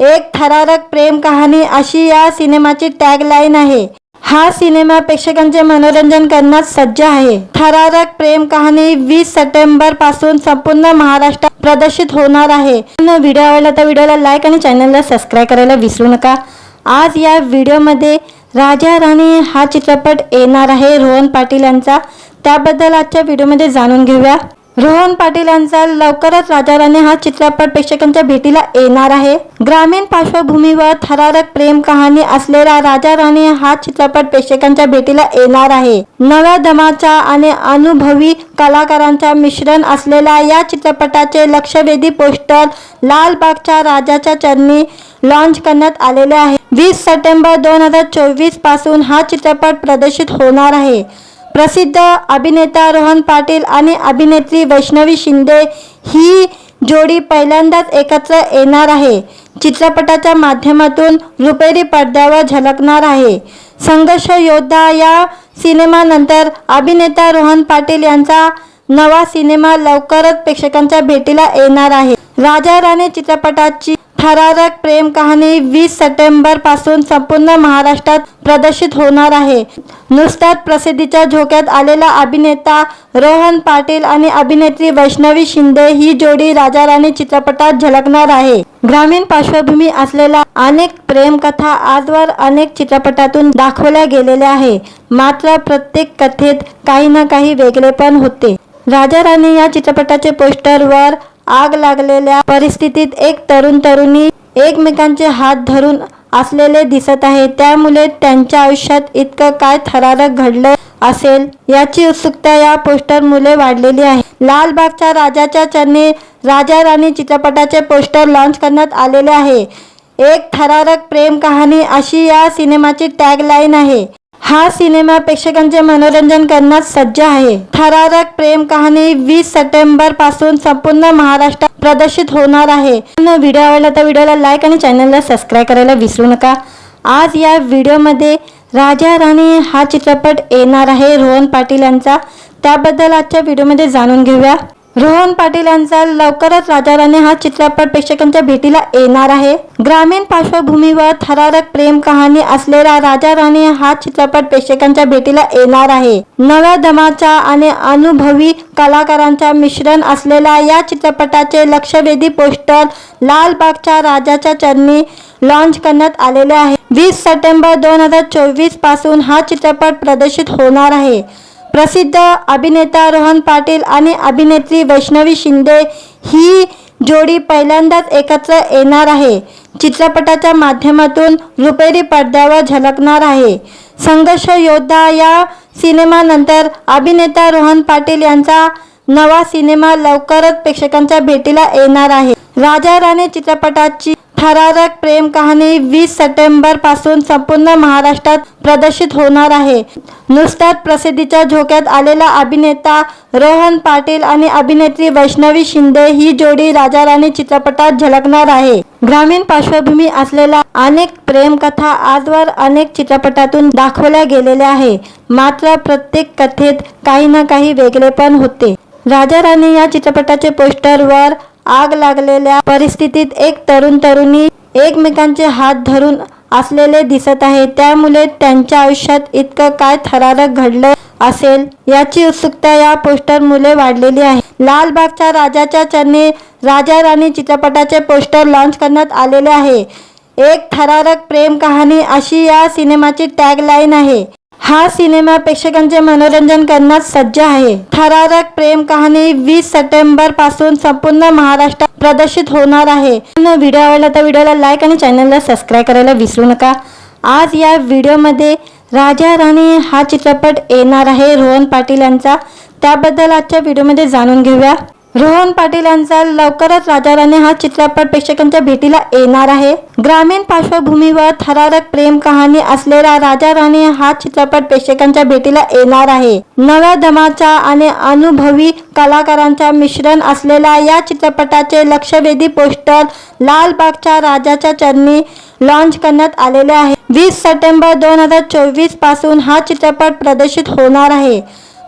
एक थरारक प्रेम कहाणी अशी या सिनेमाची टॅगलाईन आहे। हा सिनेमा प्रेक्षकांचे मनोरंजन करण्यास सज्ज आहे। थरारक प्रेम कहाणी 20 सप्टेंबर पासून संपूर्ण महाराष्ट्रात प्रदर्शित होणार आहे। व्हिडिओ आवडला तर व्हिडिओला लाईक आणि चॅनलला सबस्क्राईब करायला विसरू नका। आज या व्हिडिओमध्ये राजा राणी हा चित्रपट येणार आहे रोहन पाटील यांचा, त्याबद्दल आजच्या व्हिडिओमध्ये जाणून घेऊया। रोहन पाटील यांचा लवकरच राजा राणी हा चित्रपट प्रेक्षकांच्या भेटीला येणार आहे। ग्रामीण पार्श्वभूमीवर थरारक प्रेम कहाणी असलेला राजा राणी हा चित्रपट प्रेक्षकांच्या भेटीला येणार आहे। नव्या दमाच्या आणि अनुभवी कलाकारांच्या मिश्रण असलेल्या या चित्रपटाचे लक्षवेधी पोस्टर लालबागच्या राजाच्या चरणी लॉन्च करण्यात आलेले आहे। 20 सप्टेंबर 2024 पासून हा चित्रपट प्रदर्शित होणार आहे। प्रसिद्ध अभिनेता रोहन पाटील आणि अभिनेत्री वैष्णवी शिंदे ही जोडी पहिल्यांदाच एकत्र येणार आहे। चित्रपटाच्या माध्यमातून रुपेरी पडद्यावर झळकणार आहे। संघर्ष योद्धा या सिनेमानंतर अभिनेता रोहन पाटील यांचा नवा सिनेमा लवकरच प्रेक्षकांच्या भेटीला येणार आहे। राजा राणी चित्रपटाची थरारक प्रेम कहाणी 20 सप्टेंबर पासून संपूर्ण महाराष्ट्रात प्रदर्शित होणार आहे। नुकताच प्रसिद्धीच्या झोक्यात आलेला अभिनेता रोहन पाटील आणि अभिनेत्री वैष्णवी शिंदे ही जोडी राजा राणी चित्रपटात झळकणार आहे। ग्रामीण पार्श्वभूमी असलेल्या अनेक प्रेमकथा आजवर अनेक चित्रपटातून दाखवल्या गेलेल्या आहे, मात्र प्रत्येक कथेत काही ना काही वेगळेपण होते। राजा राणी या चित्रपटाचे पोस्टरवर आग लागलेल्या परिस्थितीत एक तरुण तरुणी एकमेकांचे हात धरून असलेले दिसत आहे, त्यामुळे त्यांच्या आयुष्यात इतकं काय थरारक घडलं असेल याची उत्सुकता या पोस्टर मुले वाढलेली आहे। लालबागच्या राजाच्या चरणी राजा राणी चित्रपटाचे पोस्टर लॉन्च करण्यात आलेले आहे। एक थरारक प्रेम कहाणी अशी या सिनेमाची टॅगलाईन आहे। हा सिनेमा प्रेक्षकांचे मनोरंजन करण्यास सज्ज आहे। थरारक प्रेम कहाणी 20 सप्टेंबर पासून संपूर्ण महाराष्ट्रात प्रदर्शित होणार आहे। व्हिडिओ आवडला तर व्हिडिओला लाईक आणि चॅनलला सबस्क्राईब करायला विसरू नका। आज या व्हिडिओमध्ये राजा राणी हा चित्रपट येणार आहे रोहन पाटील यांचा, त्याबद्दल आजच्या व्हिडिओमध्ये जाणून घेऊया। रोहन पाटील यांचा लवकरच राजा राणी हा चित्रपट प्रेक्षकांच्या भेटीला येणार आहे। ग्रामीण पार्श्वभूमीवर थरारक प्रेम कहाणी असलेला राजा राणी हा चित्रपट प्रेक्षकांच्या भेटीला येणार आहे। नव्या दमाच्या आणि अनुभवी कलाकारांच्या मिश्रण असलेल्या या चित्रपटाचे लक्षवेधी पोस्टर लालबागच्या राजाच्या चरणी लॉन्च करण्यात आलेले आहे। 20 सप्टेंबर 2024 पासून हा चित्रपट प्रदर्शित होणार आहे। प्रसिद्ध अभिनेता रोहन पाटील आणि अभिनेत्री वैष्णवी शिंदे ही जोडी पहिल्यांदाच एकत्र येणार आहे. चित्रपटाच्या माध्यमातून रुपेरी पडद्यावर झळकणार आहे. संघर्ष योद्धा या सिनेमानंतर अभिनेता रोहन पाटील यांचा नवा सिनेमा लवकरच प्रेक्षकांच्या भेटीला येणार आहे. राजा राणी चित्रपटाची थरारक प्रेम कहाणी 20 सप्टेंबर पासून संपूर्ण महाराष्ट्रात प्रदर्शित होणार आहे. नुकताच प्रसिद्धीच्या झोक्यात आलेला अभिनेता रोहन पाटील आणि अभिनेत्री वैष्णवी शिंदे ही जोडी राजा राणी चित्रपटात झळकणार आहे. ग्रामीण पार्श्वभूमी असलेल्या अनेक प्रेमकथा आजवर अनेक चित्रपटातून दाखवल्या गेलेल्या आहे. मात्र प्रत्येक कथेत काही ना काही वेगळेपण होते. राजा राणी या चित्रपटाचे पोस्टरवर आग लागलेल्या परिस्थितीत एक तरुणी एकमेकांचे हात धरून असलेले दिसत आहे. त्यामुळे त्यांच्या आयुष्यात इतकं काय थरारक घडलं असेल याची उत्सुकता या पोस्टरमुळे वाढलेली आहे. लालबागच्या राजाच्या चरणी राजा राणी चित्रपटाचे पोस्टर लॉन्च करण्यात आलेले आहे. एक थरारक प्रेम कहाणी अशी या सिनेमाची टॅगलाईन आहे. हा सिनेमा प्रेक्षकांचे मनोरंजन करण्यास सज्ज आहे. थरारक प्रेम कहाणी 20 सप्टेंबर पासून संपूर्ण महाराष्ट्रात प्रदर्शित होणार आहे. व्हिडिओ आवडला तर व्हिडिओला लाईक आणि चॅनलला सबस्क्राईब करायला विसरू नका. आज या व्हिडिओमध्ये राजा राणी हा चित्रपट येणार आहे रोहन पाटील यांचा. त्याबद्दल आजच्या व्हिडिओमध्ये जाणून घेऊया. रोहन पाटील यांचा लवकरच राजा राणी हा चित्रपट प्रेक्षकांच्या भेटीला येणार आहे. ग्रामीण पार्श्वभूमीवर थरारक प्रेम कहाणी असलेला राजा राणी हा चित्रपट प्रेक्षकांच्या भेटीला येणार आहे. नव्या दमाच्या आणि अनुभवी कलाकारांचा मिश्रण असलेल्या या चित्रपटाचे लक्षवेधी पोस्टर लालबागच्या राजाच्या चरणी लॉन्च करण्यात आलेले आहे. 20 सप्टेंबर 2024 पासून हा चित्रपट प्रदर्शित होणार आहे.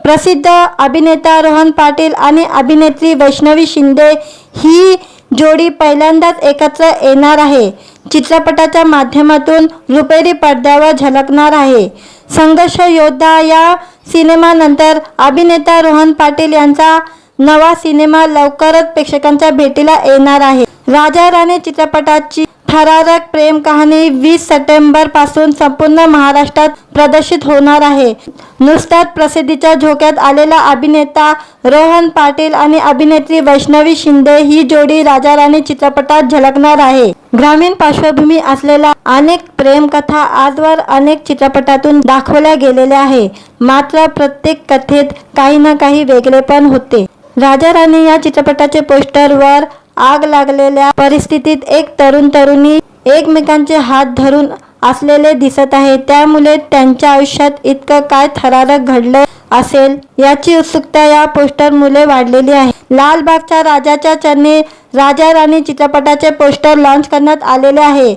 प्रसिद्ध अभिनेता रोहन पाटील आणि अभिनेत्री वैष्णवी शिंदे ही जोडी पहिल्यांदाच एकत्र येणार आहे. चित्रपटाच्या माध्यमातून रुपेरी पडद्यावर झळकणार आहे. संघर्ष योद्धा या सिनेमानंतर अभिनेता रोहन पाटील यांचा नवा सिनेमा लवकरच प्रेक्षकांच्या भेटीला येणार आहे. राजा राणी चित्रपटाची थरारक प्रेम कहाणी 20 सप्टेंबर पासून संपूर्ण महाराष्ट्रात प्रदर्शित होणार आहे. नुकताच प्रसिद्धीच्या झोक्यात आलेला अभिनेता रोहन पाटील आणि अभिनेत्री वैष्णवी शिंदे ही जोडी राजा राणी चित्रपटात झळकणार आहे. ग्रामीण पार्श्वभूमी असलेल्या अनेक प्रेमकथा आजवर अनेक चित्रपटातून दाखवल्या गेलेल्या आहे. मात्र प्रत्येक कथेत काही ना काही वेगळेपण होते. राजा राणी या चित्रपटाचे पोस्टरवर आग लागलेल्या परिस्थितीत एक तरुणी एकमेकांचे हात धरून असलेले दिसत आहे. त्यामुळे त्यांच्या आयुष्यात इतकं काय थरारक घडलं असेल याची उत्सुकता या पोस्टरमुळे वाढलेली आहे. लालबागच्या राजाच्या चरणी राजा राणी चित्रपटाचे पोस्टर लॉन्च करण्यात आलेले आहे.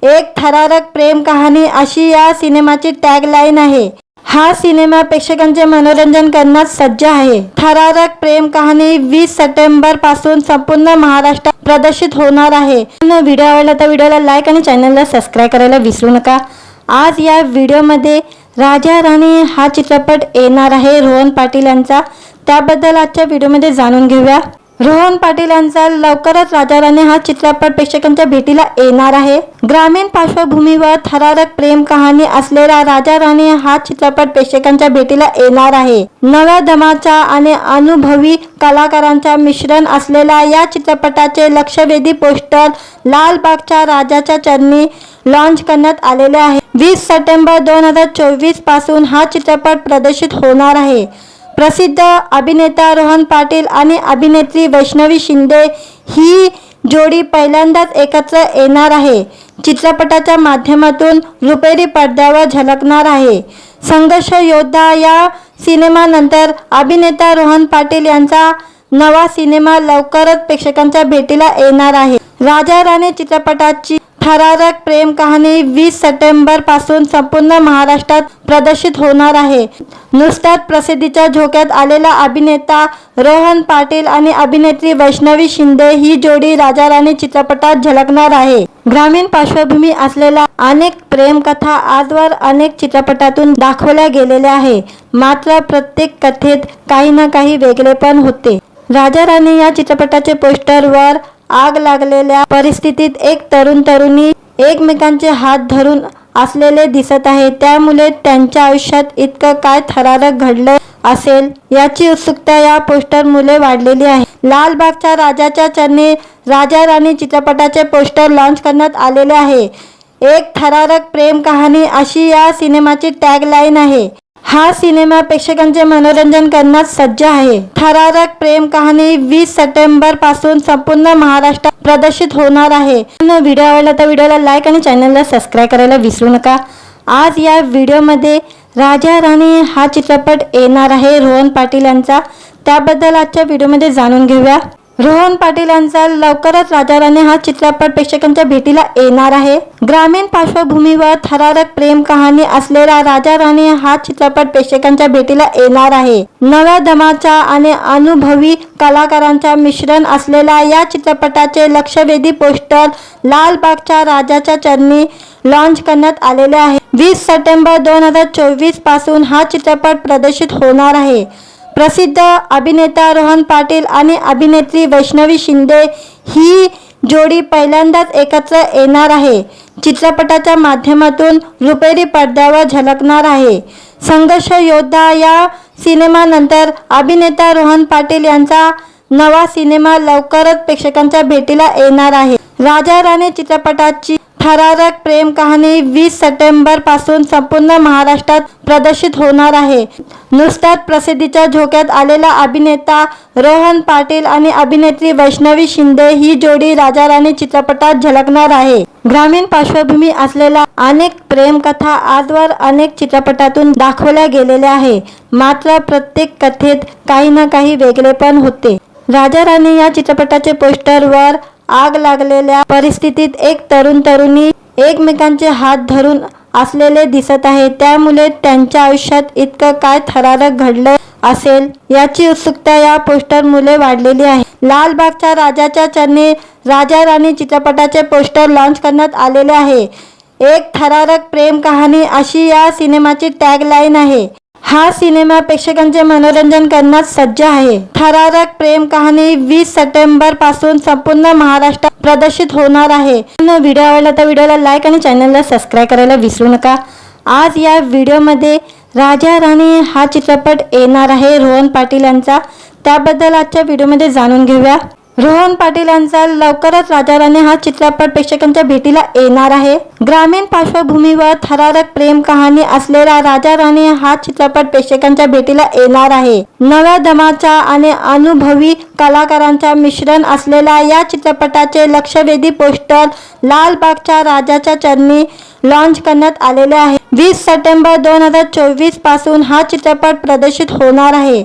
एक थरारक प्रेम कहाणी अशी या सिनेमाची टॅगलाईन आहे. हा सिनेमा प्रेक्षकांचे मनोरंजन करण्यास सज्ज आहे. थरारक प्रेम कहाणी 20 सप्टेंबर पासून संपूर्ण महाराष्ट्रात प्रदर्शित होणार आहे. व्हिडिओ आवडला तर व्हिडिओला लाईक आणि चॅनलला सबस्क्राईब करायला विसरू नका. आज या व्हिडिओमध्ये राजा राणी हा चित्रपट येणार आहे रोहन पाटील यांचा. त्याबद्दल आजच्या व्हिडिओमध्ये जाणून घेऊया. रोहन पाटील यांचा लवकरच राजा राणी हा चित्रपट प्रेक्षकांच्या भेटीला येणार आहे. ग्रामीण पार्श्वभूमीवर थरारक प्रेम कहाणी असलेला राजा राणी हा चित्रपट प्रेक्षकांच्या भेटीला येणार आहे. नव्या दमाच्या आणि अनुभवी कलाकारांचा मिश्रण असलेल्या या चित्रपटाचे लक्षवेधी पोस्टर लालबागच्या राजाच्या चरणी लॉन्च करण्यात आलेले आहे. 20 सप्टेंबर 2024 पासून हा चित्रपट प्रदर्शित होणार आहे. प्रसिद्ध अभिनेता रोहन पाटील आणि अभिनेत्री वैष्णवी शिंदे ही जोडी पहिल्यांदाच एकत्र येणार आहे. चित्रपटाच्या माध्यमातून रुपेरी पडद्यावर झळकणार आहे. संघर्ष योद्धा या सिनेमानंतर अभिनेता रोहन पाटील यांचा नवा सिनेमा लवकरच प्रेक्षकांच्या भेटीला येणार आहे. राजा राणी चित्रपटाची थरारक प्रेम कहाणी 20 सप्टेंबर पासून संपूर्ण महाराष्ट्रात प्रदर्शित होणार आहे. नुकताच प्रसिद्धीच्या झोक्यात आलेला अभिनेता रोहन पाटील आणि अभिनेत्री वैष्णवी शिंदे ही जोडी राजा राणी चित्रपटात झळकणार आहे. ग्रामीण पार्श्वभूमी असलेल्या अनेक प्रेमकथा आजवर अनेक चित्रपटातून दाखवल्या गेलेल्या आहे. मात्र प्रत्येक कथेत काही ना काही वेगळेपण होते. राजा राणी या चित्रपटाचे पोस्टरवर आग लागलेल्या परिस्थितीत एक तरुणी एकमेकांचे हात धरून असलेले दिसत आहे, त्यामुळे त्यांच्या आयुष्यात इतकं काय थरारक घडलं असेल याची उत्सुकता या पोस्टर मुले वाढलेली आहे. लालबागच्या राजाच्या चरणी राजा राणी चित्रपटाचे पोस्टर लॉन्च करण्यात आलेले आहे. एक थरारक प्रेम कहाणी अशी या सिनेमाची टॅगलाईन आहे. हा सिनेमा प्रेक्षकांचे मनोरंजन करण्यास सज्ज आहे. थरारक प्रेम कहाणी 20 सप्टेंबर पासून संपूर्ण महाराष्ट्रात प्रदर्शित होणार आहे. व्हिडिओ आवडला तर व्हिडिओला लाईक आणि चॅनलला सबस्क्राईब करायला विसरू नका. आज या व्हिडिओमध्ये राजा राणी हा चित्रपट येणार आहे रोहन पाटील यांचा. त्याबद्दल आजच्या व्हिडिओमध्ये जाणून घेऊया. रोहन पाटील यांचा लवकरच राजा राणी हा चित्रपट प्रेक्षकांच्या भेटीला येणार आहे. ग्रामीण पार्श्वभूमीवर थरारक प्रेम कहाणी असलेला राजा राणी हा चित्रपट प्रेक्षकांच्या भेटीला येणार आहे. नव्या दमाच्या आणि अनुभवी कलाकारांच्या मिश्रण असलेल्या या चित्रपटाचे लक्षवेधी पोस्टर लालबागच्या राजाच्या चरणी लॉन्च करण्यात आलेले आहे. 20 सप्टेंबर 2024 पासून हा चित्रपट प्रदर्शित होणार आहे. प्रसिद्ध अभिनेता रोहन पाटील आणि अभिनेत्री वैष्णवी शिंदे ही जोडी पहिल्यांदाच एकत्र येणार आहे. चित्रपटाच्या माध्यमातून रुपेरी पडद्यावर झलकणार आहे. संघर्ष योद्धा या सिनेमानंतर अभिनेता रोहन पाटील यांचा नवा सिनेमा लवकरच प्रेक्षकांच्या भेटीला येणार आहे. राजा राणी चित्रपटाची थरारक प्रेम कहाणी 20 सप्टेंबर पासून संपूर्ण महाराष्ट्रात प्रदर्शित होणार आहे. नुकताच प्रसिद्धीच्या झोक्यात आलेला अभिनेता रोहन पाटील आणि अभिनेत्री वैष्णवी शिंदे ही जोडी राजा राणी चित्रपटात झलकणार आहे. ग्रामीण पार्श्वभूमी असलेल्या अनेक प्रेमकथा आजवर अनेक चित्रपटातून दाखवल्या गेलेल्या आहे. मात्र प्रत्येक कथेत काही ना काही वेगळेपण होते. राजा राणी या चित्रपटाचे पोस्टरवर आग लागलेल्या परिस्थितीत एक तरुण तरुणी एकमेकांचे हात धरून असलेले दिसत आहे, त्यामुळे त्यांच्या आयुष्यात इतकं काय थरारक घडलं असेल याची उत्सुकता या पोस्टर मुले वाढलेली आहे. लालबागच्या राजाच्या चरणी राजा राणी चित्रपटाचे पोस्टर लॉन्च करण्यात आलेले आहे. एक थरारक प्रेम कहाणी अशी या सिनेमाची टॅगलाईन आहे. हा सिनेमा प्रेक्षकांचे मनोरंजन करण्यास सज्ज आहे. थरारक प्रेम कहाणी 20 सप्टेंबर पासून संपूर्ण महाराष्ट्रात प्रदर्शित होणार आहे. व्हिडिओ आवडला तर व्हिडिओला लाईक आणि चॅनलला सबस्क्राईब करायला विसरू नका. आज या व्हिडिओमध्ये राजा राणी हा चित्रपट येणार आहे रोहन पाटील यांचा. त्याबद्दल आजच्या व्हिडिओमध्ये जाणून घेऊया. रोहन पाटील यांचा लवकरच राजा राणी हा चित्रपट प्रेक्षकांच्या भेटीला येणार आहे. ग्रामीण पार्श्वभूमीवर थरारक प्रेम कहाणी असलेला राजा राणी हा चित्रपट प्रेक्षकांच्या भेटीला येणार आहे. नव्या दमाच्या आणि अनुभवी कलाकारांच्या मिश्रण असलेल्या या चित्रपटाचे लक्षवेधी पोस्टर लालबागच्या राजाच्या चरणी लॉन्च करण्यात आलेले आहे. 20 सप्टेंबर 2024 पासून हा चित्रपट प्रदर्शित होणार आहे.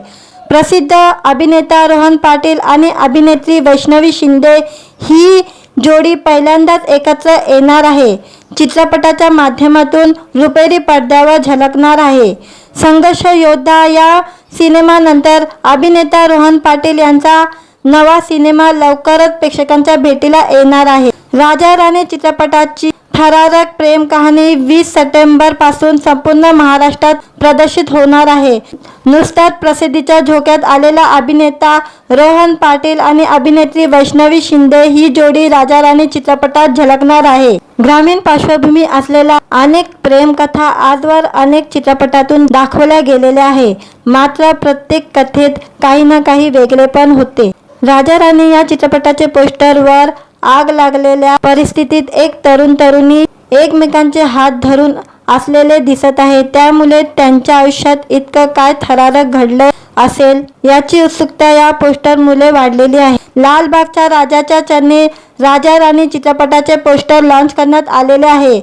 प्रसिद्ध अभिनेता रोहन पाटील आणि अभिनेत्री वैष्णवी शिंदे ही जोडी पहिल्यांदाच एकत्र येणार आहे. चित्रपटाच्या माध्यमातून रुपेरी पडद्यावर झलकणार आहे. संघर्ष योद्धा या सिनेमानंतर अभिनेता रोहन पाटील यांचा नवा सिनेमा लवकरच प्रेक्षकांच्या भेटीला येणार आहे. राजा राणी चित्रपटाची थरारक प्रेम कहाणी 20 सप्टेंबर पासून संपूर्ण महाराष्ट्रात प्रदर्शित होणार आहे. नुकताच प्रसिद्धीच्या झोक्यात आलेला अभिनेता रोहन पाटील आणि अभिनेत्री वैष्णवी शिंदे ही जोडी राजा राणी चित्रपटात झलकणार आहे. ग्रामीण पार्श्वभूमी असलेल्या अनेक प्रेमकथा आजवर अनेक चित्रपटातून दाखवल्या गेलेल्या आहे. मात्र प्रत्येक कथेत काही ना काही वेगळेपण होते. राजा राणी या चित्रपटाचे पोस्टरवर आग लागलेल्या परिस्थितीत एक तरुण तरुणी एकमेकांचे हात धरून असलेले दिसत आहे, त्यामुळे त्यांच्या आयुष्यात इतकं काय थरारक घडलं असेल याची उत्सुकता या पोस्टर मुले वाढलेली आहे. लालबागच्या राजाच्या चरणी राजा राणी चित्रपटाचे पोस्टर लॉन्च करण्यात आलेले आहे.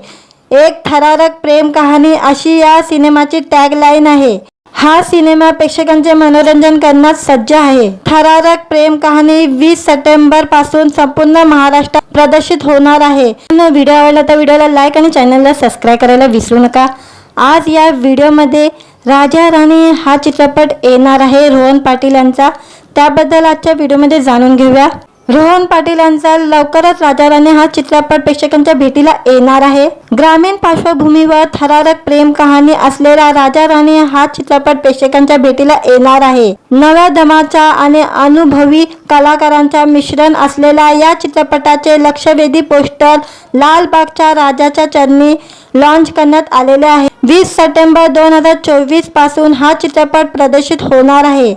एक थरारक प्रेम कहाणी अशी या सिनेमाची टॅगलाईन आहे. हा सिनेमा प्रेक्षकांचे मनोरंजन करण्यास सज्ज आहे. थरारक प्रेम कहाणी 20 सप्टेंबर पासून संपूर्ण महाराष्ट्रात प्रदर्शित होणार आहे. व्हिडिओ आवडला तर व्हिडिओला लाईक आणि चॅनलला सबस्क्राईब करायला विसरू नका. आज या व्हिडिओमध्ये राजा राणी हा चित्रपट येणार आहे रोहन पाटील यांचा. त्याबद्दल आजच्या व्हिडिओमध्ये जाणून घेऊया. रोहन पाटील यांचा लवकरच राजा राणी हा चित्रपट प्रेक्षकांच्या भेटीला येणार आहे. ग्रामीण पार्श्वभूमीवर थरारक प्रेम कहाणी असलेला राजा राणी हा चित्रपट प्रेक्षकांच्या भेटीला येणार आहे. नव्या दमाच्या आणि अनुभवी कलाकारांच्या मिश्रण असलेल्या या चित्रपटाचे लक्षवेधी पोस्टर लालबागच्या राजाच्या चरणी लॉन्च करण्यात आलेले आहे। 20 सप्टेंबर 2024 पासून हा चित्रपट प्रदर्शित होणार आहे।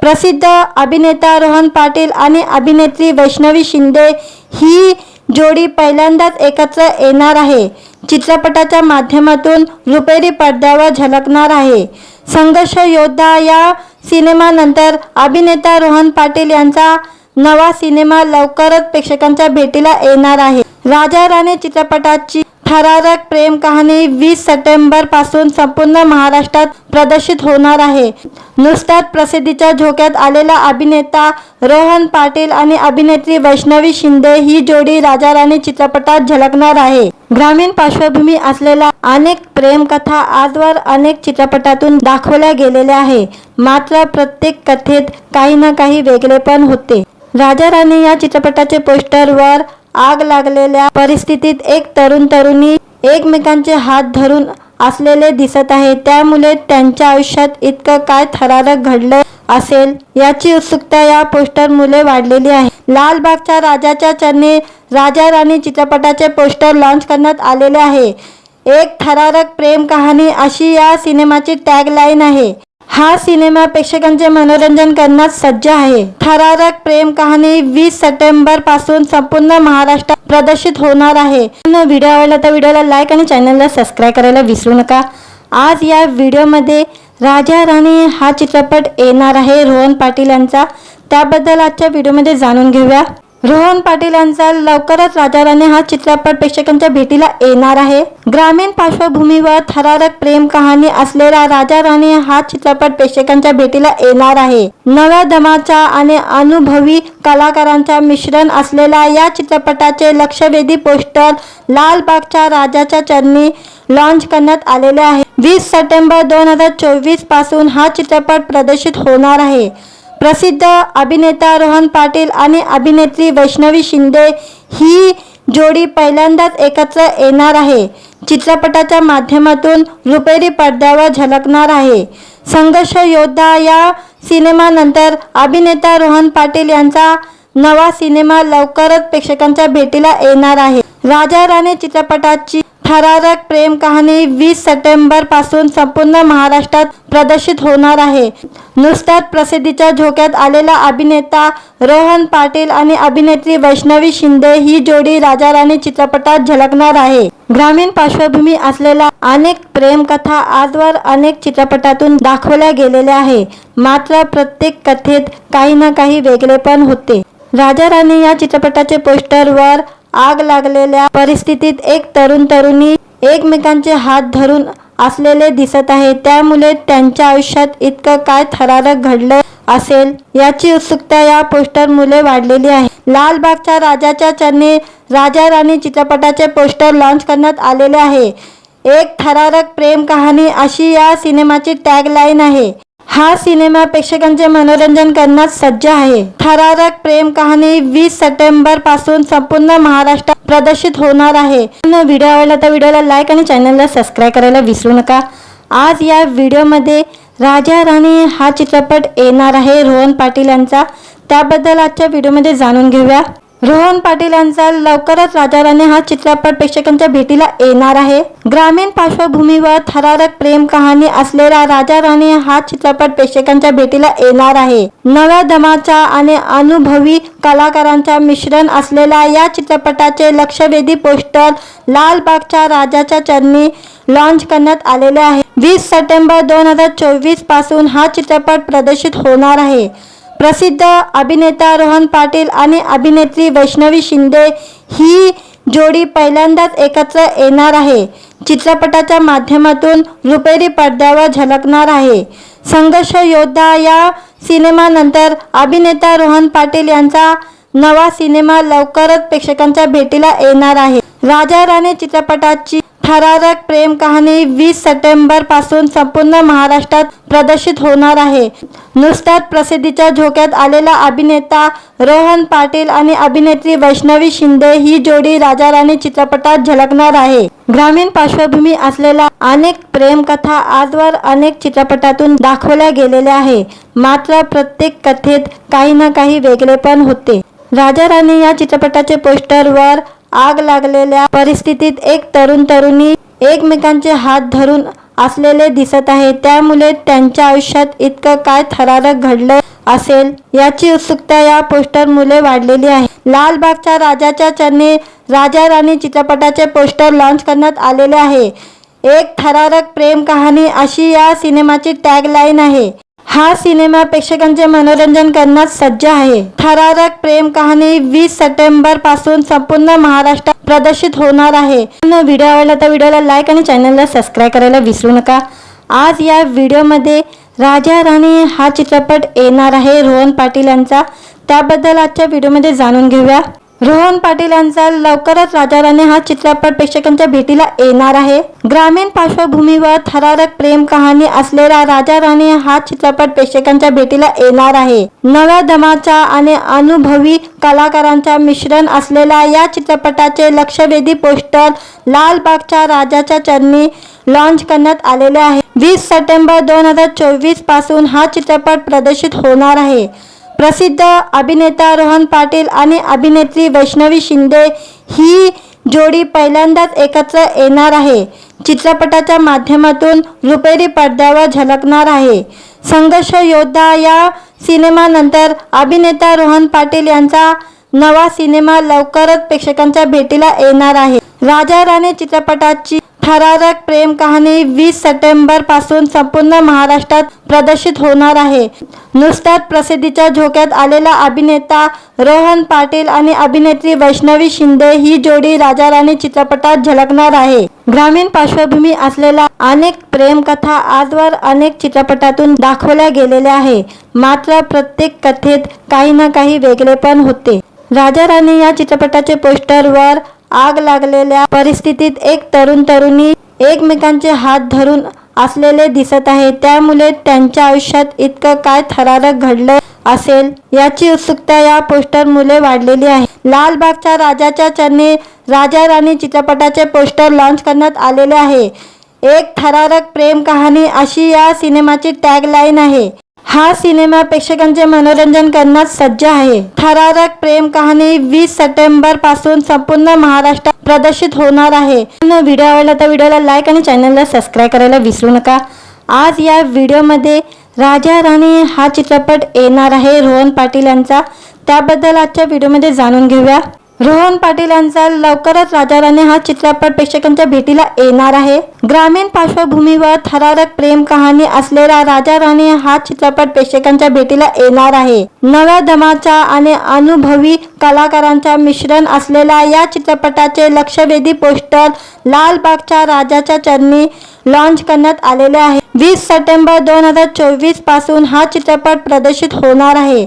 प्रसिद्ध अभिनेता रोहन पाटील आणि अभिनेत्री वैष्णवी शिंदे ही जोडी पहिल्यांदाच एकत्र येणार आहे। चित्रपटाच्या माध्यमातून रुपेरी पडद्यावर झळकणार आहे। संघर्ष योद्धा या सिनेमानंतर अभिनेता रोहन पाटील यांचा नवा सिनेमा लवकरच प्रेक्षकांच्या भेटीला येणार आहे। राजा राणी चित्रपटाची थरारक प्रेम कहाणी 20 सप्टेंबर पासून संपूर्ण महाराष्ट्रात प्रदर्शित होणार आहे। नुकताच प्रसिद्धीच्या झोक्यात आलेला अभिनेता रोहन पाटील आणि अभिनेत्री वैष्णवी शिंदे ही जोडी राजा राणी चित्रपटात झळकणार आहे। ग्रामीण पार्श्वभूमी असलेल्या अनेक प्रेमकथा आजवर अनेक चित्रपटातून दाखवल्या गेलेल्या आहे, मात्र प्रत्येक कथेत काही ना काही वेगळेपण होते। राजा राणी या चित्रपटाचे पोस्टरवर आग लागलेल्या परिस्थितीत एक तरुणी एकमेकांचे हात धरून असलेले दिसत आहे। त्यामुळे त्यांच्या आयुष्यात इतकं काय थरारक घडलं असेल याची उत्सुकता या पोस्टरमुळे वाढलेली आहे। लालबागच्या राजाच्या चरणी राजा राणी चित्रपटाचे पोस्टर लॉन्च करण्यात आलेले आहे। एक थरारक प्रेम कहाणी अशी या सिनेमाची टॅगलाईन आहे। हा सिनेमा प्रेक्षकांचे मनोरंजन करण्यास सज्ज आहे। थरारक प्रेम कहाणी 20 सप्टेंबर पासून संपूर्ण महाराष्ट्रात प्रदर्शित होणार आहे। व्हिडिओ आवडला तर व्हिडिओला लाईक आणि चॅनलला सबस्क्राईब करायला विसरू नका। आज या व्हिडिओमध्ये राजा राणी हा चित्रपट येणार आहे रोहन पाटील यांचा, त्याबद्दल आजच्या व्हिडिओमध्ये जाणून घेऊया। रोहन पाटील यांचा लवकरच राजा राणी हा चित्रपट प्रेक्षकांच्या भेटीला येणार आहे। ग्रामीण पार्श्वभूमीवर थरारक प्रेम कहाणी असलेला राजा राणी हा चित्रपट प्रेक्षकांच्या भेटीला येणार आहे। नव्या दमाच्या आणि अनुभवी कलाकारांच्या मिश्रण असलेल्या या चित्रपटाचे लक्षवेधी पोस्टर लालबागच्या राजाच्या चरणी लॉन्च करण्यात आलेले आहे। 20 सप्टेंबर 2024 पासून हा चित्रपट प्रदर्शित होणार आहे। प्रसिद्ध अभिनेता रोहन पाटील आणि अभिनेत्री वैष्णवी शिंदे ही जोडी पहिल्यांदाच एकत्र येणार आहे। चित्रपटाच्या माध्यमातून रुपेरी पडद्यावर झळकणार आहे। संघर्ष योद्धा या सिनेमानंतर अभिनेता रोहन पाटील यांचा नवा सिनेमा लवकरच प्रेक्षकांच्या भेटीला येणार आहे। राजा राणी चित्रपटाची थरारक प्रेम कहाणी 20 सप्टेंबर पासून संपूर्ण महाराष्ट्रात प्रदर्शित होणार आहे। नुकताच प्रसिद्धीच्या झोक्यात आलेला अभिनेता रोहन पाटील आणि अभिनेत्री वैष्णवी शिंदे ही जोडी राजा राणी चित्रपटात झळकणार आहे। ग्रामीण पार्श्वभूमी असलेल्या अनेक प्रेमकथा आजवर अनेक चित्रपटातून दाखवल्या गेलेल्या आहे, मात्र प्रत्येक कथेत काही ना काही वेगळेपण होते। राजा राणी या चित्रपटाचे पोस्टरवर आग लागलेल्या परिस्थितीत एक तरुणी एकमेकांचे हात धरून असलेले दिसत आहे। त्यामुळे त्यांच्या आयुष्यात इतकं काय थरारक घडलं असेल याची उत्सुकता या पोस्टरमुळे वाढलेली आहे। लालबागच्या राजाच्या चरणी राजा राणी चित्रपटाचे पोस्टर लॉन्च करण्यात आलेले आहे। एक थरारक प्रेम कहाणी अशी या सिनेमाची टॅगलाईन आहे। हा सिनेमा प्रेक्षकांचे मनोरंजन करण्यास सज्ज आहे। थरारक प्रेम कहाणी 20 सप्टेंबर पासून संपूर्ण महाराष्ट्रात प्रदर्शित होणार आहे। व्हिडिओ आवडला तर व्हिडिओला लाईक आणि चॅनलला सबस्क्राईब करायला विसरू नका। आज या व्हिडिओमध्ये राजा राणी हा चित्रपट येणार आहे रोहन पाटील यांचा, त्याबद्दल आजच्या व्हिडिओमध्ये जाणून घेऊया। रोहन पाटील यांचा लवकरच राजा राणी हा चित्रपट प्रेक्षकांच्या भेटीला येणार आहे। ग्रामीण पार्श्वभूमीवर थरारक प्रेम कहाणी असलेला राजा राणी हा चित्रपट प्रेक्षकांच्या भेटीला येणार आहे। नव्या दमाच्या आणि अनुभवी कलाकारांच्या मिश्रण असलेल्या या चित्रपटाचे लक्षवेधी पोस्टर लालबागच्या राजाच्या चरणी लॉन्च करण्यात आलेले आहे। 20 सप्टेंबर 2024 पासून हा चित्रपट प्रदर्शित होणार आहे। प्रसिद्ध अभिनेता रोहन पाटील आणि अभिनेत्री वैष्णवी शिंदे ही जोडी पहिल्यांदाच एकत्र येणार आहे। चित्रपटाच्या माध्यमातून रुपेरी पडद्यावर झळकणार आहे। संघर्ष योद्धा या सिनेमानंतर अभिनेता रोहन पाटील यांचा नवा सिनेमा लवकरच प्रेक्षकांच्या भेटीला येणार आहे। राजा राणी चित्रपटाची थरारक प्रेम कहाणी 20 सप्टेंबर पासून संपूर्ण महाराष्ट्रात प्रदर्शित होणार आहे। नुकताच प्रसिद्धीच्या झोक्यात आलेला अभिनेता रोहन पाटील आणि अभिनेत्री वैष्णवी शिंदे ही जोडी राजा राणी चित्रपटात झळकणार आहे। ग्रामीण पार्श्वभूमी असलेल्या अनेक प्रेमकथा आजवर अनेक चित्रपटातून दाखवल्या गेलेल्या आहे, मात्र प्रत्येक कथेत काही ना काही वेगळेपण होते। राजा राणी या चित्रपटाचे पोस्टरवर आग लागलेल्या परिस्थितीत एक तरुणी एकमेकांचे हात धरून असलेले दिसत आहे। त्यामुळे त्यांच्या आयुष्यात इतकं काय थरारक घडलं असेल याची उत्सुकता या पोस्टर मुले वाढलेली आहे। लालबागच्या राजाच्या चरणी राजा राणी चित्रपटाचे पोस्टर लॉन्च करण्यात आलेले आहे। एक थरारक प्रेम कहाणी अशी या सिनेमाची टॅगलाईन आहे। हा सिनेमा प्रेक्षकांचे मनोरंजन करण्यास सज्ज आहे। थरारक प्रेम कहाणी 20 सप्टेंबर पासून संपूर्ण महाराष्ट्रात प्रदर्शित होणार आहे। व्हिडिओ आवडला तर व्हिडिओला लाईक आणि चॅनलला सबस्क्राईब करायला विसरू नका। आज या व्हिडिओमध्ये राजा राणी हा चित्रपट येणार आहे रोहन पाटील यांचा, त्याबद्दल आजच्या व्हिडिओमध्ये जाणून घेऊया। रोहन पाटील यांचा लवकरच राजा राणी हा चित्रपट प्रेक्षकांच्या भेटीला येणार आहे। ग्रामीण पार्श्वभूमीवर थरारक प्रेम कहाणी असलेला राजा राणी हा चित्रपट प्रेक्षकांच्या भेटीला येणार आहे। नव्या दमाच्या आणि अनुभवी कलाकारांचा मिश्रण असलेल्या या चित्रपटाचे लक्षवेधी पोस्टर लालबागच्या राजाच्या चरणी लॉन्च करण्यात आलेले आहे। 20 सप्टेंबर 2024 पासून हा चित्रपट प्रदर्शित होणार आहे। प्रसिद्ध अभिनेता रोहन पाटील आणि अभिनेत्री वैष्णवी शिंदे ही जोडी पहिल्यांदाच एकत्र येणार आहे। चित्रपटाच्या माध्यमातून रुपेरी पडद्यावर झळकणार आहे। संघर्ष योद्धा या सिनेमानंतर अभिनेता रोहन पाटील यांचा नवा सिनेमा लवकरच प्रेक्षकांच्या भेटीला येणार आहे। राजा राणी चित्रपटाची थरारक प्रेम कहाणी 20 सप्टेंबर पासून संपूर्ण महाराष्ट्रात प्रदर्शित होणार आहे। नुकताच प्रसिद्धीच्या झोक्यात आलेला अभिनेता रोहन पाटील आणि अभिनेत्री वैष्णवी शिंदे ही जोडी राजा राणी चित्रपटात झळकणार आहे। ग्रामीण पार्श्वभूमी असलेल्या अनेक प्रेमकथा आजवर अनेक चित्रपटातून दाखवल्या गेलेल्या आहे, मात्र प्रत्येक कथेत काही ना काही वेगळेपण होते। राजा राणी या चित्रपटाचे पोस्टरवर आग लागलेल्या परिस्थितीत एक तरुणी एकमेकांचे हात धरून असलेले दिसत आहे। त्यामुळे त्यांच्या आयुष्यात इतकं काय थरारक घडलं असेल याची उत्सुकता या पोस्टर मुले वाढलेली आहे। लालबागच्या राजाच्या चरणी राजा राणी चित्रपटाचे पोस्टर लॉन्च करण्यात आलेले आहे। एक थरारक प्रेम कहाणी अशी या सिनेमाची टॅगलाईन आहे। हा सिनेमा प्रेक्षकांचे मनोरंजन करण्यास सज्ज आहे। थरारक प्रेम कहाणी 20 सप्टेंबर पासून संपूर्ण महाराष्ट्रात प्रदर्शित होणार आहे। व्हिडिओ आवडला तर व्हिडिओला लाईक आणि चॅनलला सबस्क्राईब करायला विसरू नका। आज या व्हिडिओमध्ये राजा राणी हा चित्रपट येणार आहे रोहन पाटील यांचा, त्याबद्दल आजच्या व्हिडिओमध्ये जाणून घेऊया। रोहन पाटील यांचा लवकरच राजा राणी हा चित्रपट प्रेक्षकांच्या भेटीला येणार आहे। ग्रामीण पार्श्वभूमीवर थरारक प्रेम कहाणी असलेला राजा राणी हा चित्रपट प्रेक्षकांच्या भेटीला येणार आहे। नव्या दमाच्या आणि अनुभवी कलाकारांचा मिश्रण असलेल्या या चित्रपटाचे लक्षवेधी पोस्टर लालबागच्या राजाच्या चरणी लॉन्च करण्यात आलेले आहे। 20 सप्टेंबर 2024 पासून हा चित्रपट प्रदर्शित होणार आहे।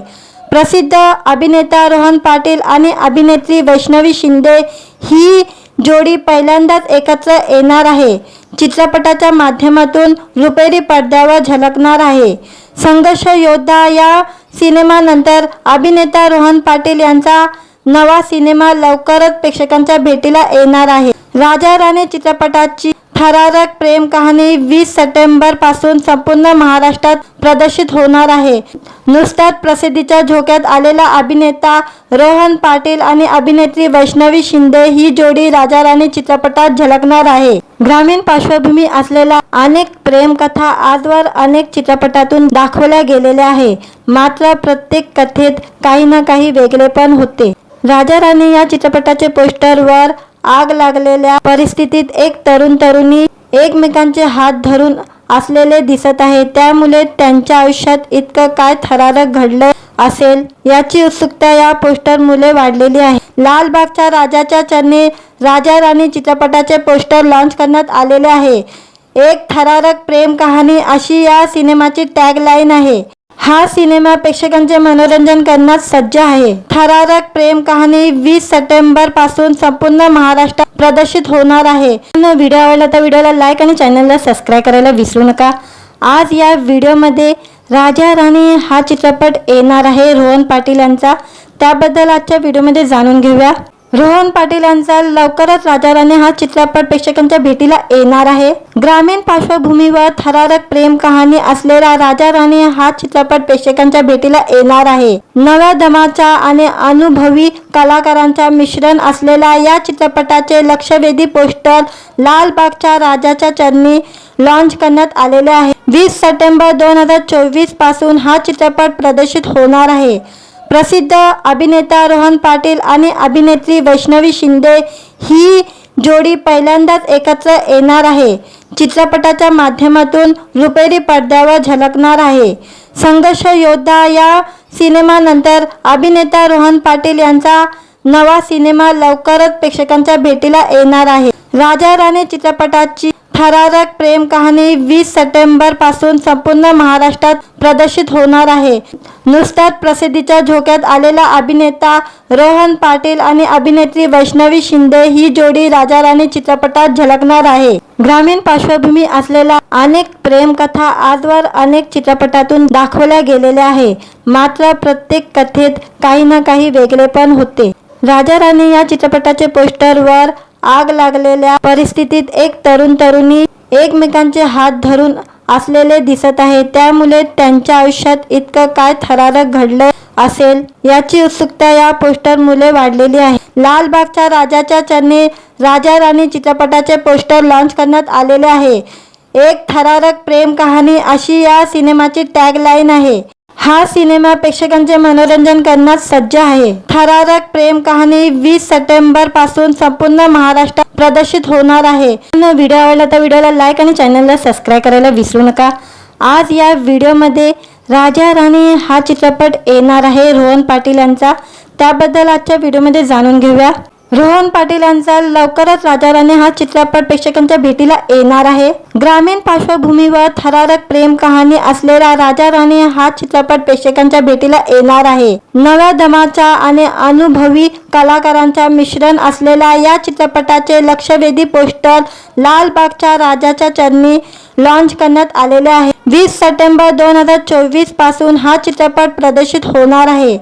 प्रसिद्ध अभिनेता रोहन पाटील आणि अभिनेत्री वैष्णवी शिंदे ही जोडी पहिल्यांदाच एकत्र येणार आहे। चित्रपटाच्या माध्यमातून रुपेरी पडद्यावर झळकणार आहे। संघर्ष योद्धा या सिनेमानंतर अभिनेता रोहन पाटील यांचा नवा सिनेमा लवकरच प्रेक्षकांच्या भेटीला येणार आहे। राजा राणी चित्रपटाची थरारक प्रेम कहाणी 20 सप्टेंबर पासून संपूर्ण महाराष्ट्रात प्रदर्शित होणार आहे। नुकताच प्रसिद्धीच्या झोक्यात आलेला अभिनेता रोहन पाटील आणि अभिनेत्री वैष्णवी शिंदे ही जोडी राजा राणी चित्रपटात झळकणार आहे। ग्रामीण पार्श्वभूमी असलेल्या अनेक प्रेमकथा आजवर अनेक चित्रपटातून दाखवल्या गेलेल्या आहे, मात्र प्रत्येक कथेत काही ना काही वेगळेपण होते। राजा राणी या चित्रपटाचे पोस्टरवर आग लागलेल्या परिस्थितीत एक तरुणी एकमेकांचे हात धरून असलेले दिसत आहे। त्यामुळे त्यांच्या आयुष्यात इतकं काय थरारक घडलं असेल याची उत्सुकता या पोस्टर मुले वाढलेली आहे। लालबागच्या राजाच्या चरणी राजा राणी चित्रपटाचे पोस्टर लॉन्च करण्यात आलेले आहे। एक थरारक प्रेम कहाणी अशी या सिनेमाची टॅगलाईन आहे। हा सिनेमा प्रेक्षकांचे मनोरंजन करण्यास सज्ज आहे। थरारक प्रेम कहाणी 20 सप्टेंबर पासून संपूर्ण महाराष्ट्रात प्रदर्शित होणार आहे। व्हिडिओ आवडला तर व्हिडिओला लाईक आणि चॅनलला सबस्क्राईब करायला विसरू नका। आज या व्हिडिओमध्ये राजा राणी हा चित्रपट येणार आहे रोहन पाटील यांचा, त्याबद्दल आजच्या व्हिडिओमध्ये जाणून घेऊया। रोहन पाटील यांचा लवकरच राजा राणी हा चित्रपट प्रेक्षकांच्या भेटीला येणार आहे। ग्रामीण पार्श्वभूमीवर थरारक प्रेम कहाणी असलेला राजा राणी हा चित्रपट प्रेक्षकांच्या भेटीला येणार आहे। नव्या दमाच्या आणि अनुभवी कलाकारांचा मिश्रण असलेला या चित्रपटाचे लक्षवेधी पोस्टर लालबागच्या राजाच्या चरणी लॉन्च करण्यात आलेले आहे। 20 सप्टेंबर 2024 पासून हा चित्रपट प्रदर्शित होणार आहे। प्रसिद्ध अभिनेता रोहन पाटील आणि अभिनेत्री वैष्णवी शिंदे ही जोडी पहिल्यांदाच एकत्र येणार आहे। चित्रपटाच्या माध्यमातून रुपेरी पडद्यावर झळकणार आहे। संघर्ष योद्धा या सिनेमानंतर अभिनेता रोहन पाटील यांचा नवा सिनेमा लवकरच प्रेक्षकांच्या भेटीला येणार आहे। राजा राणी चित्रपटाची थरारक प्रेम कहाणी 20 सप्टेंबर पासून संपूर्ण महाराष्ट्रात प्रदर्शित होणार आहे। नुकताच प्रसिद्धीच्या झोक्यात आलेला अभिनेता रोहन पाटील आणि अभिनेत्री वैष्णवी शिंदे ही जोडी राजा राणी चित्रपटात झळकणार आहे। ग्रामीण पार्श्वभूमी असलेल्या अनेक प्रेमकथा आजवर अनेक चित्रपटातून दाखवल्या गेलेल्या आहे, मात्र प्रत्येक कथेत काही ना काही वेगळेपण होते। राजा राणी या चित्रपटाचे पोस्टरवर आग लागलेल्या परिस्थितीत एक तरुणी एकमेकांचे हात धरून असलेले दिसत आहे। त्यामुळे त्यांच्या आयुष्यात इतकं काय थरारक घडलं असेल याची उत्सुकता या पोस्टरमुळे वाढलेली आहे। लालबागच्या राजाच्या चरणी राजा राणी चित्रपटाचे पोस्टर लॉन्च करण्यात आलेले आहे। एक थरारक प्रेम कहाणी अशी या सिनेमाची टॅगलाईन आहे। हा सिनेमा प्रेक्षकांचे मनोरंजन करण्यास सज्ज आहे। थरारक प्रेम कहाणी 20 सप्टेंबर पासून संपूर्ण महाराष्ट्रात प्रदर्शित होणार आहे। व्हिडिओ आवडला तर व्हिडिओला लाईक आणि चॅनलला सबस्क्राईब करायला विसरू नका। आज या व्हिडिओमध्ये राजा राणी हा चित्रपट येणार आहे रोहन पाटील यांचा, त्याबद्दल आजच्या व्हिडिओमध्ये जाणून घेऊया। रोहन पाटील यांचा लवकरच राजा राणी हा चित्रपट प्रेक्षकांच्या भेटीला येणार आहे। ग्रामीण पार्श्वभूमीवर थरारक प्रेम कहाणी असलेला राजा राणी हा चित्रपट प्रेक्षकांच्या भेटीला येणार आहे। नव्या दमाच्या आणि अनुभवी कलाकारांचा मिश्रण असलेला या चित्रपटाचे लक्षवेधी पोस्टर लालबागच्या राजाच्या चरणी लॉन्च करण्यात आलेले आहे। 20 सप्टेंबर 2024 पासून हा चित्रपट प्रदर्शित होणार आहे।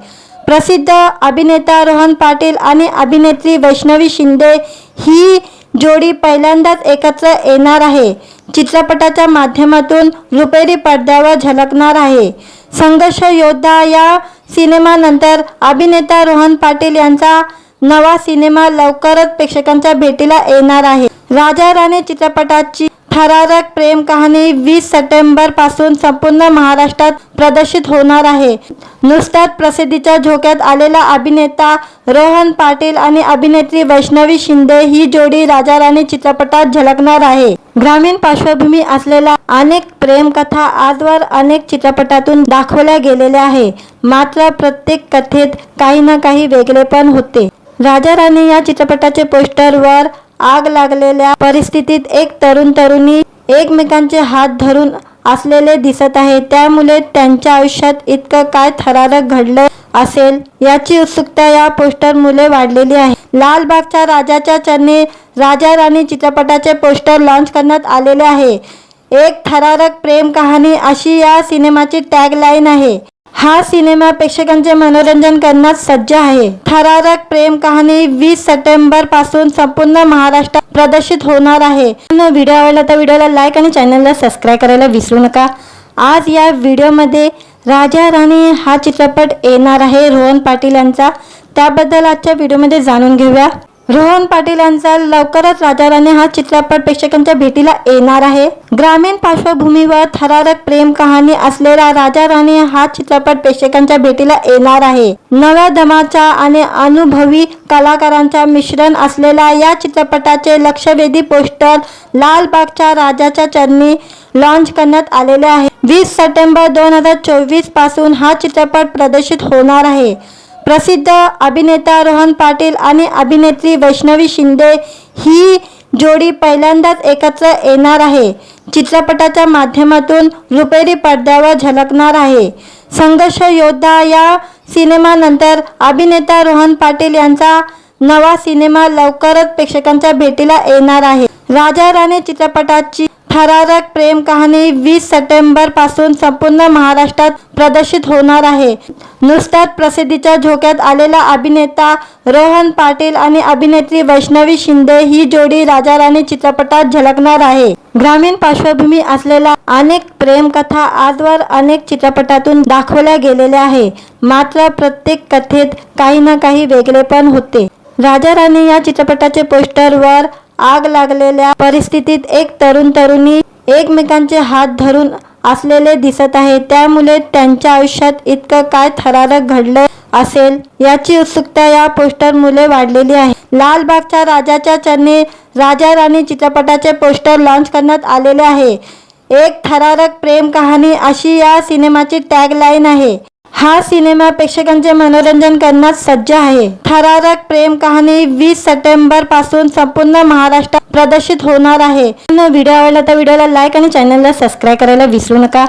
प्रसिद्ध अभिनेता रोहन पाटील आणि अभिनेत्री वैष्णवी शिंदे ही जोडी पहिल्यांदाच एकत्र येणार आहे। चित्रपटाच्या माध्यमातून रुपेरी पडद्यावर झळकणार आहे। संघर्ष योद्धा या सिनेमानंतर अभिनेता रोहन पाटील यांचा नवा सिनेमा लवकरच प्रेक्षकांच्या भेटीला येणार आहे। राजा राणी चित्रपटाची थरारक प्रेम कहाणी 20 सप्टेंबर पासून संपूर्ण महाराष्ट्रात प्रदर्शित होणार आहे। नुकताच प्रसिद्धीच्या झोक्यात आलेला अभिनेता रोहन पाटील आणि अभिनेत्री वैष्णवी शिंदे ही जोडी राजा राणी चित्रपटात झळकणार आहे। ग्रामीण पार्श्वभूमी असलेल्या अनेक प्रेमकथा आजवर अनेक चित्रपटातून दाखवल्या गेलेल्या आहे, मात्र प्रत्येक कथेत काही ना काही वेगळेपण होते। राजा राणी या चित्रपटाचे पोस्टरवर आग लागलेल्या परिस्थितीत एक तरुणी एकमेकांचे हात धरून असलेले दिसत आहे। त्यामुळे त्यांच्या आयुष्यात इतकं काय थरारक घडलं असेल याची उत्सुकता या पोस्टरमुळे वाढलेली आहे। लालबागच्या राजाच्या चरणी राजा राणी चित्रपटाचे पोस्टर लॉन्च करण्यात आलेले आहे। एक थरारक प्रेम कहाणी अशी या सिनेमाची टॅगलाईन आहे। हा सिनेमा प्रेक्षकांचे मनोरंजन करण्यास सज्ज आहे। थरारक प्रेम कहाणी 20 सप्टेंबर पासून संपूर्ण महाराष्ट्रात प्रदर्शित होणार आहे। व्हिडिओ आवडला तर व्हिडिओला लाईक आणि चॅनलला सबस्क्राईब करायला विसरू नका। आज या व्हिडिओमध्ये राजा राणी हा चित्रपट येणार आहे रोहन पाटील यांचा, त्याबद्दल आजच्या व्हिडिओमध्ये जाणून घेऊया। रोहन पाटील यांचा लवकरच राजा राणी हा चित्रपट प्रेक्षकांच्या भेटीला येणार आहे। ग्रामीण पार्श्वभूमीवर थरारक प्रेम कहाणी असलेला राजा राणी हा चित्रपट प्रेक्षकांच्या भेटीला येणार आहे। नव्या दमाच्या आणि अनुभवी कलाकारांचा मिश्रण असलेला या चित्रपटाचे लक्षवेधी पोस्टर लालबागच्या राजाच्या चरणी लॉन्च करण्यात आलेले आहे। 20 सप्टेंबर 2024 पासून हा चित्रपट प्रदर्शित होणार आहे। प्रसिद्ध अभिनेता रोहन पाटील आणि अभिनेत्री वैष्णवी शिंदे ही जोडी पहिल्यांदाच एकत्र येणार आहे। चित्रपटाच्या माध्यमातून रुपेरी पडद्यावर झळकणार आहे। संघर्ष योद्धा या सिनेमानंतर अभिनेता रोहन पाटील यांचा नवा सिनेमा लवकरच प्रेक्षकांच्या भेटीला येणार आहे। राजा राणी चित्रपटाची थरारक प्रेम कहाणी 20 सप्टेंबर पासून संपूर्ण महाराष्ट्रात प्रदर्शित होणार आहे। नुकताच प्रसिद्धीच्या झोक्यात आलेला अभिनेता रोहन पाटील आणि अभिनेत्री वैष्णवी शिंदे ही जोडी राजा राणी चित्रपटात झळकणार आहे। ग्रामीण पार्श्वभूमी असलेल्या अनेक प्रेमकथा आजवर अनेक चित्रपटातून दाखवल्या गेलेल्या आहे, मात्र प्रत्येक कथेत काही ना काही वेगळेपण होते। राजा राणी या चित्रपटाचे पोस्टरवर आग लागलेल्या परिस्थितीत एक तरुण तरुणी एकमेकांचे हात धरून असलेले दिसत आहे, त्यामुळे त्यांच्या आयुष्यात इतकं काय थरारक घडलं असेल याची उत्सुकता या पोस्टरमुळे वाढलेली आहे। लालबागच्या राजाच्या चरणी राजा राणी चित्रपटाचे पोस्टर लॉन्च करण्यात आलेले आहे। एक थरारक प्रेम कहाणी अशी या सिनेमाची टॅगलाईन आहे। हा सिनेमा प्रेक्षकांचे मनोरंजन करण्यास सज्ज आहे। थरारक प्रेम कहाणी 20 सप्टेंबर पासून संपूर्ण महाराष्ट्रात प्रदर्शित होणार आहे। व्हिडिओ आवडला तर व्हिडिओला लाईक आणि चॅनलला सबस्क्राईब करायला विसरू नका।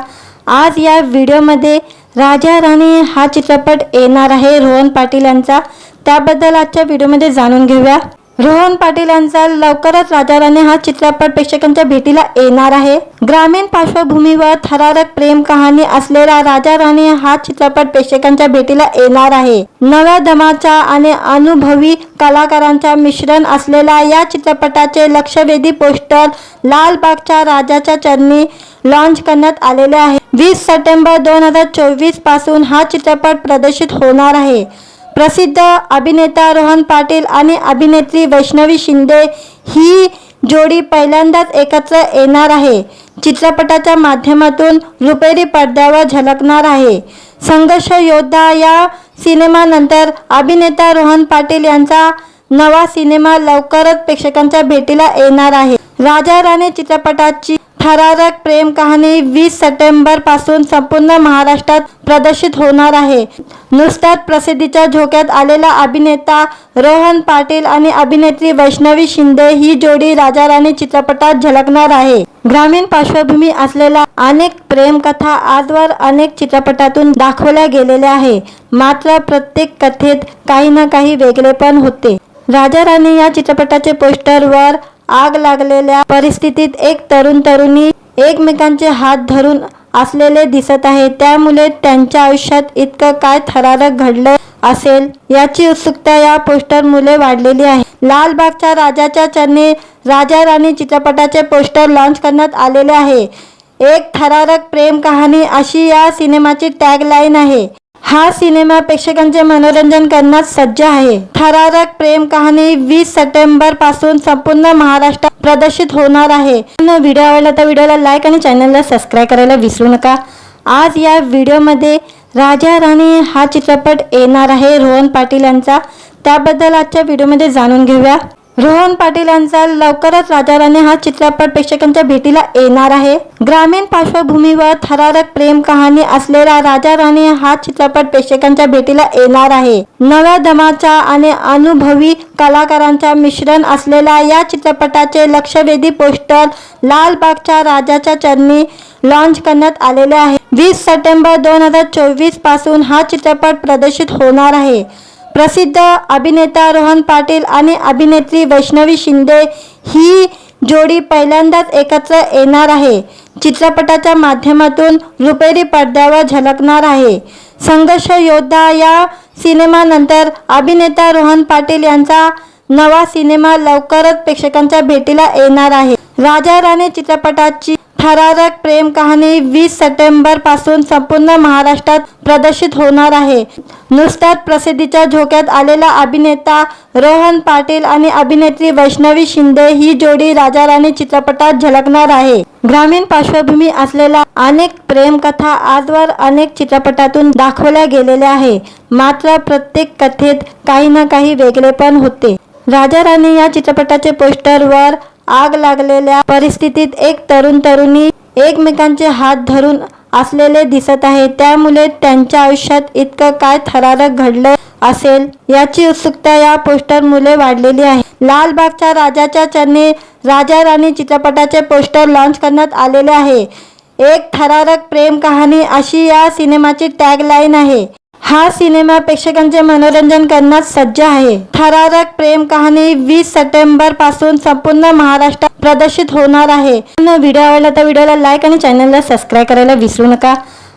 आज या व्हिडिओमध्ये राजा राणी हा चित्रपट येणार आहे रोहन पाटील यांचा, त्याबद्दल आजच्या व्हिडिओमध्ये जाणून घेऊया। रोहन पाटील यांचा लवकरच राजा राणी हा चित्रपट प्रेक्षकांच्या भेटीला येणार आहे। ग्रामीण पार्श्वभूमीवर थरारक प्रेम कहाणी असलेला राजा राणी हा चित्रपट प्रेक्षकांच्या भेटीला येणार आहे। नव्या दमाच्या आणि अनुभवी कलाकारांच्या मिश्रण असलेल्या या चित्रपटाचे लक्षवेधी पोस्टर लालबागच्या राजाच्या चरणी लॉन्च करण्यात आलेले आहे। 20 सप्टेंबर 2024 पासून हा चित्रपट प्रदर्शित होणार आहे। प्रसिद्ध अभिनेता रोहन पाटील आणि अभिनेत्री वैष्णवी शिंदे ही जोडी पहिल्यांदाच एकत्र येणार आहे। चित्रपटाच्या माध्यमातून रुपेरी पडद्यावर झळकणार आहे। संघर्ष योद्धा या सिनेमानंतर अभिनेता रोहन पाटील यांचा नवा सिनेमा लवकरच प्रेक्षकांच्या भेटीला येणार आहे। राजा राणी चित्रपटाची थरारक प्रेम कहाणी 20 सप्टेंबर पासून संपूर्ण महाराष्ट्रात प्रदर्शित होणार आहे। नुकताच प्रसिद्धीच्या झोक्यात आलेला अभिनेता रोहन पाटील आणि अभिनेत्री वैष्णवी शिंदे ही जोडी राजा राणी चित्रपटात झळकणार आहे। ग्रामीण पार्श्वभूमी असलेल्या अनेक प्रेमकथा आजवर अनेक चित्रपटातून दाखवल्या गेलेल्या आहे, मात्र प्रत्येक कथेत काही ना काही वेगळेपण होते। राजा राणी या चित्रपटाचे पोस्टरवर आग लागलेल्या परिस्थितीत एक तरुण तरुणी एकमेकांचे हात धरून असलेले दिसत आहे, त्यामुळे त्यांच्या आयुष्यात इतकं काय थरारक घडलं असेल याची उत्सुकता या पोस्टरमुळे वाढलेली आहे। लालबागच्या राजाच्या चरणी राजा राणी चित्रपटाचे पोस्टर लॉन्च करण्यात आलेले आहे। एक थरारक प्रेम कहाणी अशी या सिनेमाची टॅगलाईन आहे। हा सिनेमा प्रेक्षकांचे मनोरंजन करण्यास सज्ज आहे। थरारक प्रेम कहाणी 20 सप्टेंबर पासून संपूर्ण महाराष्ट्रात प्रदर्शित होणार आहे। व्हिडिओ आवडला तर व्हिडिओला लाईक आणि चॅनलला सबस्क्राईब करायला विसरू नका। आज या व्हिडिओमध्ये राजा राणी हा चित्रपट येणार आहे रोहन पाटील यांचा, त्याबद्दल आजच्या व्हिडिओमध्ये जाणून घेऊया। रोहन पाटील यांचा लवकरच राजा राणी हा चित्रपट प्रेक्षकांच्या भेटीला येणार आहे। ग्रामीण पार्श्वभूमीवर थरारक प्रेम कहाणी असलेला राजा राणी हा चित्रपट प्रेक्षकांच्या भेटीला येणार आहे। नव्या दमाच्या आणि अनुभवी कलाकारांच्या मिश्रण असलेल्या या चित्रपटाचे लक्षवेधी पोस्टर लालबागच्या राजाच्या चरणी लॉन्च करण्यात आलेले आहे। 20 सप्टेंबर 2024 पासून हा चित्रपट प्रदर्शित होणार आहे। प्रसिद्ध अभिनेता रोहन पाटील आणि अभिनेत्री वैष्णवी शिंदे ही जोडी पहिल्यांदाच एकत्र येणार आहे। चित्रपटाच्या माध्यमातून रुपेरी पडद्यावर झळकणार आहे। संघर्ष योद्धा या सिनेमानंतर अभिनेता रोहन पाटील यांचा नवा सिनेमा लवकरच प्रेक्षकांच्या भेटीला येणार आहे। राजा राणी चित्रपटाची थरारक प्रेम कहाणी 20 सप्टेंबर पासून संपूर्ण महाराष्ट्रात प्रदर्शित होणार आहे। नुकताच प्रसिद्धीच्या झोक्यात आलेला अभिनेता रोहन पाटील आणि अभिनेत्री वैष्णवी शिंदे ही जोडी राजा राणी चित्रपटात झळकणार आहे। ग्रामीण पार्श्वभूमी असलेल्या अनेक प्रेमकथा आजवर अनेक चित्रपटातून दाखवल्या गेलेल्या आहे, मात्र प्रत्येक कथेत काही ना काही वेगळेपण होते। राजा राणी या चित्रपटाचे पोस्टरवर आग लागलेल्या परिस्थितीत एक तरुण तरुणी एकमेकांचे हात धरून असलेले दिसत आहे, त्यामुळे त्यांच्या आयुष्यात इतकं काय थरारक घडलं असेल याची उत्सुकता या पोस्टरमुळे वाढलेली आहे। लालबागच्या राजाच्या चरणी राजा राणी चित्रपटाचे पोस्टर लॉन्च करण्यात आलेले आहे। एक थरारक प्रेम कहाणी अशी या सिनेमाची टॅगलाईन आहे। हा सिनेमा प्रेक्षकांचे मनोरंजन करण्यास सज्ज आहे. थरारक प्रेम कहाणी 20 सप्टेंबर पासून संपूर्ण महाराष्ट्रात प्रदर्शित होणार आहे. व्हिडिओ आवडला तर व्हिडिओला लाईक आणि चॅनलला सबस्क्राईब करायला विसरू नका.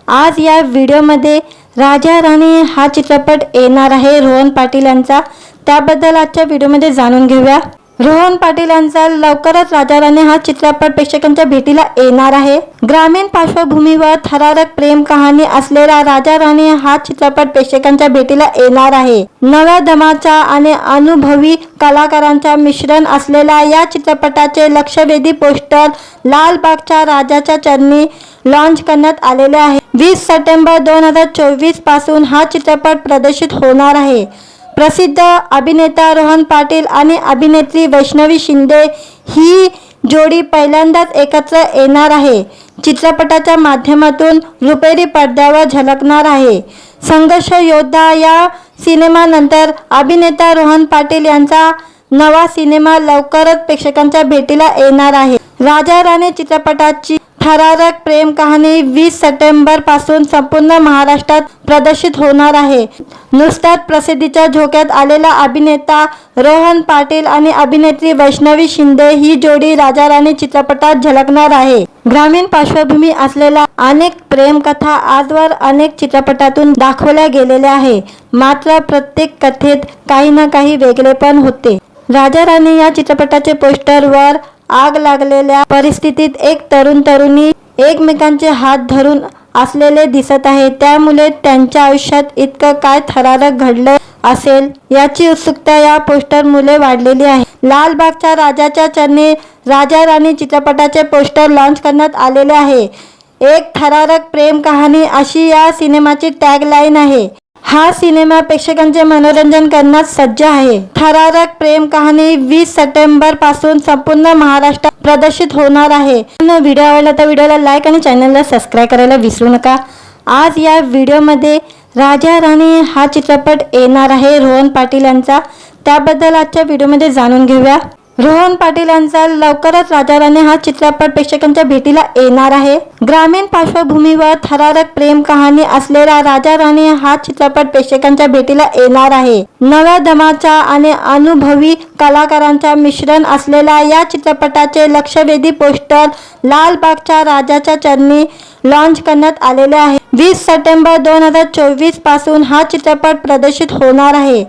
आज या व्हिडिओमध्ये राजा राणी हा चित्रपट येणार आहे रोहन पाटील यांचा. त्याबद्दल आजच्या व्हिडिओमध्ये जाणून घेऊया. रोहन पाटील यांचा लवकरच राजा राणी हा चित्रपट प्रेक्षकांच्या भेटीला येणार आहे. ग्रामीण पार्श्वभूमीवर थरारक प्रेम कहाणी असलेला राजा राणी हा चित्रपट प्रेक्षकांच्या भेटीला येणार आहे. नव्या दमाच्या आणि अनुभवी कलाकारांच्या मिश्रण असलेल्या या चित्रपटाचे लक्षवेधी पोस्टर लालबागच्या राजाच्या चरणी लॉन्च करण्यात आलेले आहे. 20 सप्टेंबर 2024 पासून हा चित्रपट प्रदर्शित होणार आहे. प्रसिद्ध अभिनेता रोहन पाटील आणि अभिनेत्री वैष्णवी शिंदे ही जोडी पहिल्यांदाच एकत्र येणार आहे. चित्रपटाच्या माध्यमातून रुपेरी पडद्यावर झळकणार आहे. संघर्ष योद्धा या सिनेमानंतर अभिनेता रोहन पाटील यांचा नवा सिनेमा लवकरच प्रेक्षकांच्या भेटीला येणार आहे. राजा राणी चित्रपटाची थरारक प्रेम कहाणी 20 सप्टेंबर पासून संपूर्ण महाराष्ट्रात प्रदर्शित होणार आहे. नुकताच प्रसिद्धीच्या झोक्यात आलेला अभिनेता रोहन पाटील आणि अभिनेत्री वैष्णवी शिंदे ही जोडी राजा राणी चित्रपटात झळकणार आहे. ग्रामीण पार्श्वभूमी असलेल्या अनेक प्रेमकथा आजवर अनेक चित्रपटातून दाखवल्या गेलेल्या आहे. मात्र प्रत्येक कथेत काही ना काही वेगळेपण होते. राजा राणी या चित्रपटाचे पोस्टरवर आग लागलेल्या परिस्थितीत एक तरुण तरुणी एकमेकांचे हात धरून असलेले दिसत आहे. त्यामुळे त्यांच्या आयुष्यात इतकं काय थरारक घडलं असेल याची उत्सुकता या पोस्टरमुळे वाढलेली आहे. लालबागच्या राजाच्या चरणी राजा राणी चित्रपटाचे पोस्टर लॉन्च करण्यात आलेले आहे. एक थरारक प्रेम कहाणी अशी या सिनेमाची टॅगलाईन आहे. हा सिनेमा प्रेक्षकांचे मनोरंजन करण्यास सज्ज आहे. थरारक प्रेम कहाणी 20 सप्टेंबर पासून संपूर्ण महाराष्ट्रात प्रदर्शित होणार आहे. व्हिडिओ आवडला तर व्हिडिओला लाईक आणि चॅनलला सबस्क्राईब करायला विसरू नका. आज या व्हिडिओमध्ये राजा राणी हा चित्रपट येणार आहे रोहन पाटील यांचा. त्याबद्दल आजच्या व्हिडिओमध्ये जाणून घेऊया. रोहन पाटील यांचा लवकरच राजा राणी हा चित्रपट प्रेक्षकांच्या भेटीला येणार आहे. ग्रामीण पार्श्वभूमीवर थरारक प्रेम कहाणी असलेला राजा राणी हा चित्रपट प्रेक्षकांच्या भेटीला येणार आहे. नव्या दमाच्या आणि अनुभवी कलाकारांच्या मिश्रण असलेल्या या चित्रपटाचे लक्षवेधी पोस्टर लालबागच्या राजाच्या चरणी लॉन्च करण्यात आलेले आहे. 20 सप्टेंबर 2024 पासून हा चित्रपट प्रदर्शित होणार आहे.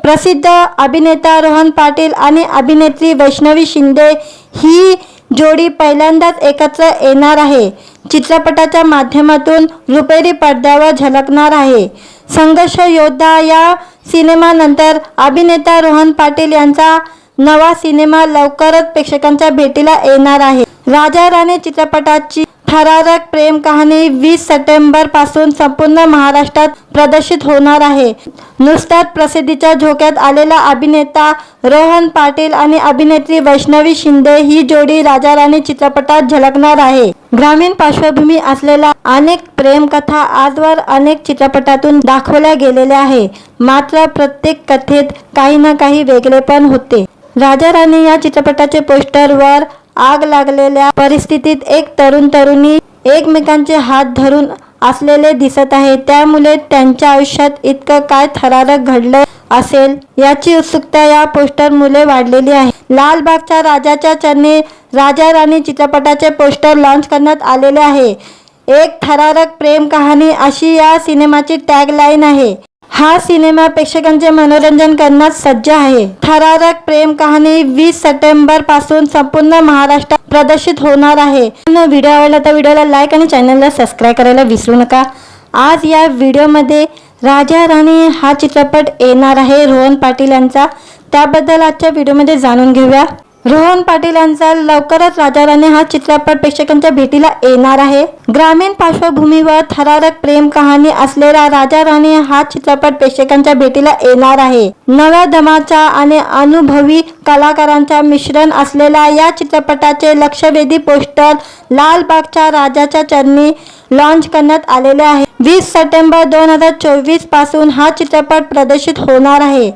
प्रसिद्ध अभिनेता रोहन पाटील आणि अभिनेत्री वैष्णवी शिंदे ही जोडी पहिल्यांदाच एकत्र येणार आहे. चित्रपटाच्या माध्यमातून रुपेरी पडद्यावर झळकणार आहे. संघर्ष योद्धा या सिनेमानंतर अभिनेता रोहन पाटील यांचा नवा सिनेमा लवकरच प्रेक्षकांच्या भेटीला येणार आहे. राजा राणी चित्रपटाची थरारक प्रेम कहाणी 20 सप्टेंबर पासून संपूर्ण महाराष्ट्रात प्रदर्शित होणार आहे. नुकताच प्रसिद्धीच्या झोक्यात आलेला अभिनेता रोहन पाटील आणि अभिनेत्री वैष्णवी शिंदे ही जोडी राजा राणी चित्रपटात झळकणार आहे. ग्रामीण पार्श्वभूमी असलेल्या अनेक प्रेमकथा आजवर अनेक चित्रपटातून दाखवल्या गेलेल्या आहे. मात्र प्रत्येक कथेत काही ना काही वेगळेपण होते. राजा राणी या चित्रपटाचे पोस्टरवर आग लागलेल्या परिस्थितीत एक तरुण तरुणी एकमेकांचे हात धरून असलेले दिसत आहे. त्यामुळे त्यांच्या आयुष्यात इतकं काय थरारक घडलं असेल याची उत्सुकता या पोस्टरमुळे वाढलेली आहे. लालबागच्या राजाच्या चरणी राजा राणी चित्रपटाचे पोस्टर लॉन्च करण्यात आलेले आहे. एक थरारक प्रेम कहाणी अशी या सिनेमाची टॅगलाईन आहे. हा सिनेमा प्रेक्षकांचे मनोरंजन करण्यास सज्ज आहे. थरारक प्रेम कहाणी 20 सप्टेंबर पासून संपूर्ण महाराष्ट्रात प्रदर्शित होणार आहे. व्हिडिओ आवडला तर व्हिडिओला लाईक आणि चॅनलला सबस्क्राईब करायला विसरू नका. आज या व्हिडिओमध्ये राजा राणी हा चित्रपट येणार आहे रोहन पाटील यांचा. त्याबद्दल आजच्या व्हिडिओमध्ये जाणून घेऊया. रोहन पाटील यांचा लवकरच राजा राणी हा चित्रपट प्रेक्षकांच्या भेटीला येणार आहे. ग्रामीण पार्श्वभूमीवर थरारक प्रेम कहाणी असलेला राजा राणी हा चित्रपट प्रेक्षकांच्या भेटीला येणार आहे. नव्या दमाच्या आणि अनुभवी कलाकारांच्या मिश्रण असलेल्या या चित्रपटाचे लक्षवेधी पोस्टर लालबागच्या राजाच्या चरणी लॉन्च करण्यात आलेले आहे. 20 सप्टेंबर 2024 पासून हा चित्रपट प्रदर्शित होणार आहे.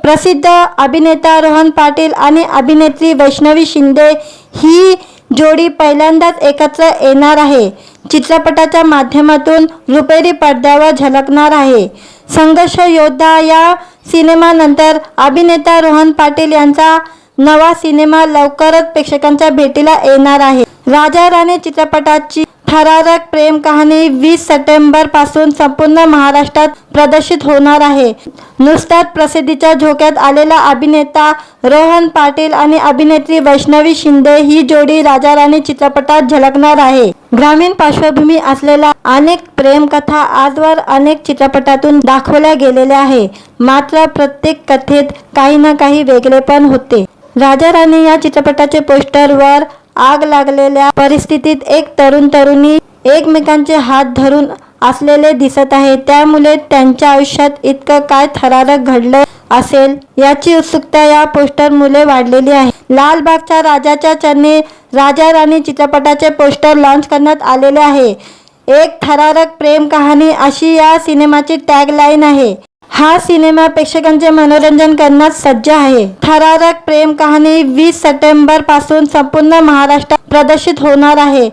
प्रसिद्ध अभिनेता रोहन पाटील आणि अभिनेत्री वैष्णवी शिंदे ही जोडी पहिल्यांदाच एकत्र येणार आहे. चित्रपटाच्या माध्यमातून रुपेरी पडद्यावर झळकणार आहे. संघर्ष योद्धा या सिनेमानंतर अभिनेता रोहन पाटील यांचा नवा सिनेमा लवकरच प्रेक्षकांच्या भेटीला येणार आहे. राजा राणी चित्रपटाची थरारक प्रेम कहाणी 20 सप्टेंबर पासून संपूर्ण महाराष्ट्रात प्रदर्शित होणार आहे. नुकताच प्रसिद्धीच्या झोक्यात आलेला अभिनेता रोहन पाटील आणि अभिनेत्री वैष्णवी शिंदे ही जोडी राजा राणी चित्रपटात झळकणार आहे. ग्रामीण पार्श्वभूमी असलेल्या अनेक प्रेमकथा आजवर अनेक चित्रपटातून दाखवल्या गेलेल्या आहे. मात्र प्रत्येक कथेत काही ना काही वेगळेपण होते. राजा राणी या चित्रपटाचे पोस्टरवर आग लागलेल्या परिस्थितीत एक तरुणी एकमेकांचे हात धरून असलेले दिसत आहे. त्यामुळे त्यांच्या आयुष्यात इतकं काय थरारक घडलं असेल याची उत्सुकता या पोस्टरमुळे वाढलेली आहे. लालबागच्या राजाच्या चरणी राजा राणी चित्रपटाचे पोस्टर लॉन्च करण्यात आलेले आहे. एक थरारक प्रेम कहाणी अशी या सिनेमाची टॅगलाईन आहे. हा सिनेमा प्रेक्षकांचे मनोरंजन करण्यास सज्ज आहे. थरारक प्रेम कहाणी 20 सप्टेंबर पासून संपूर्ण महाराष्ट्रात प्रदर्शित होणार आहे.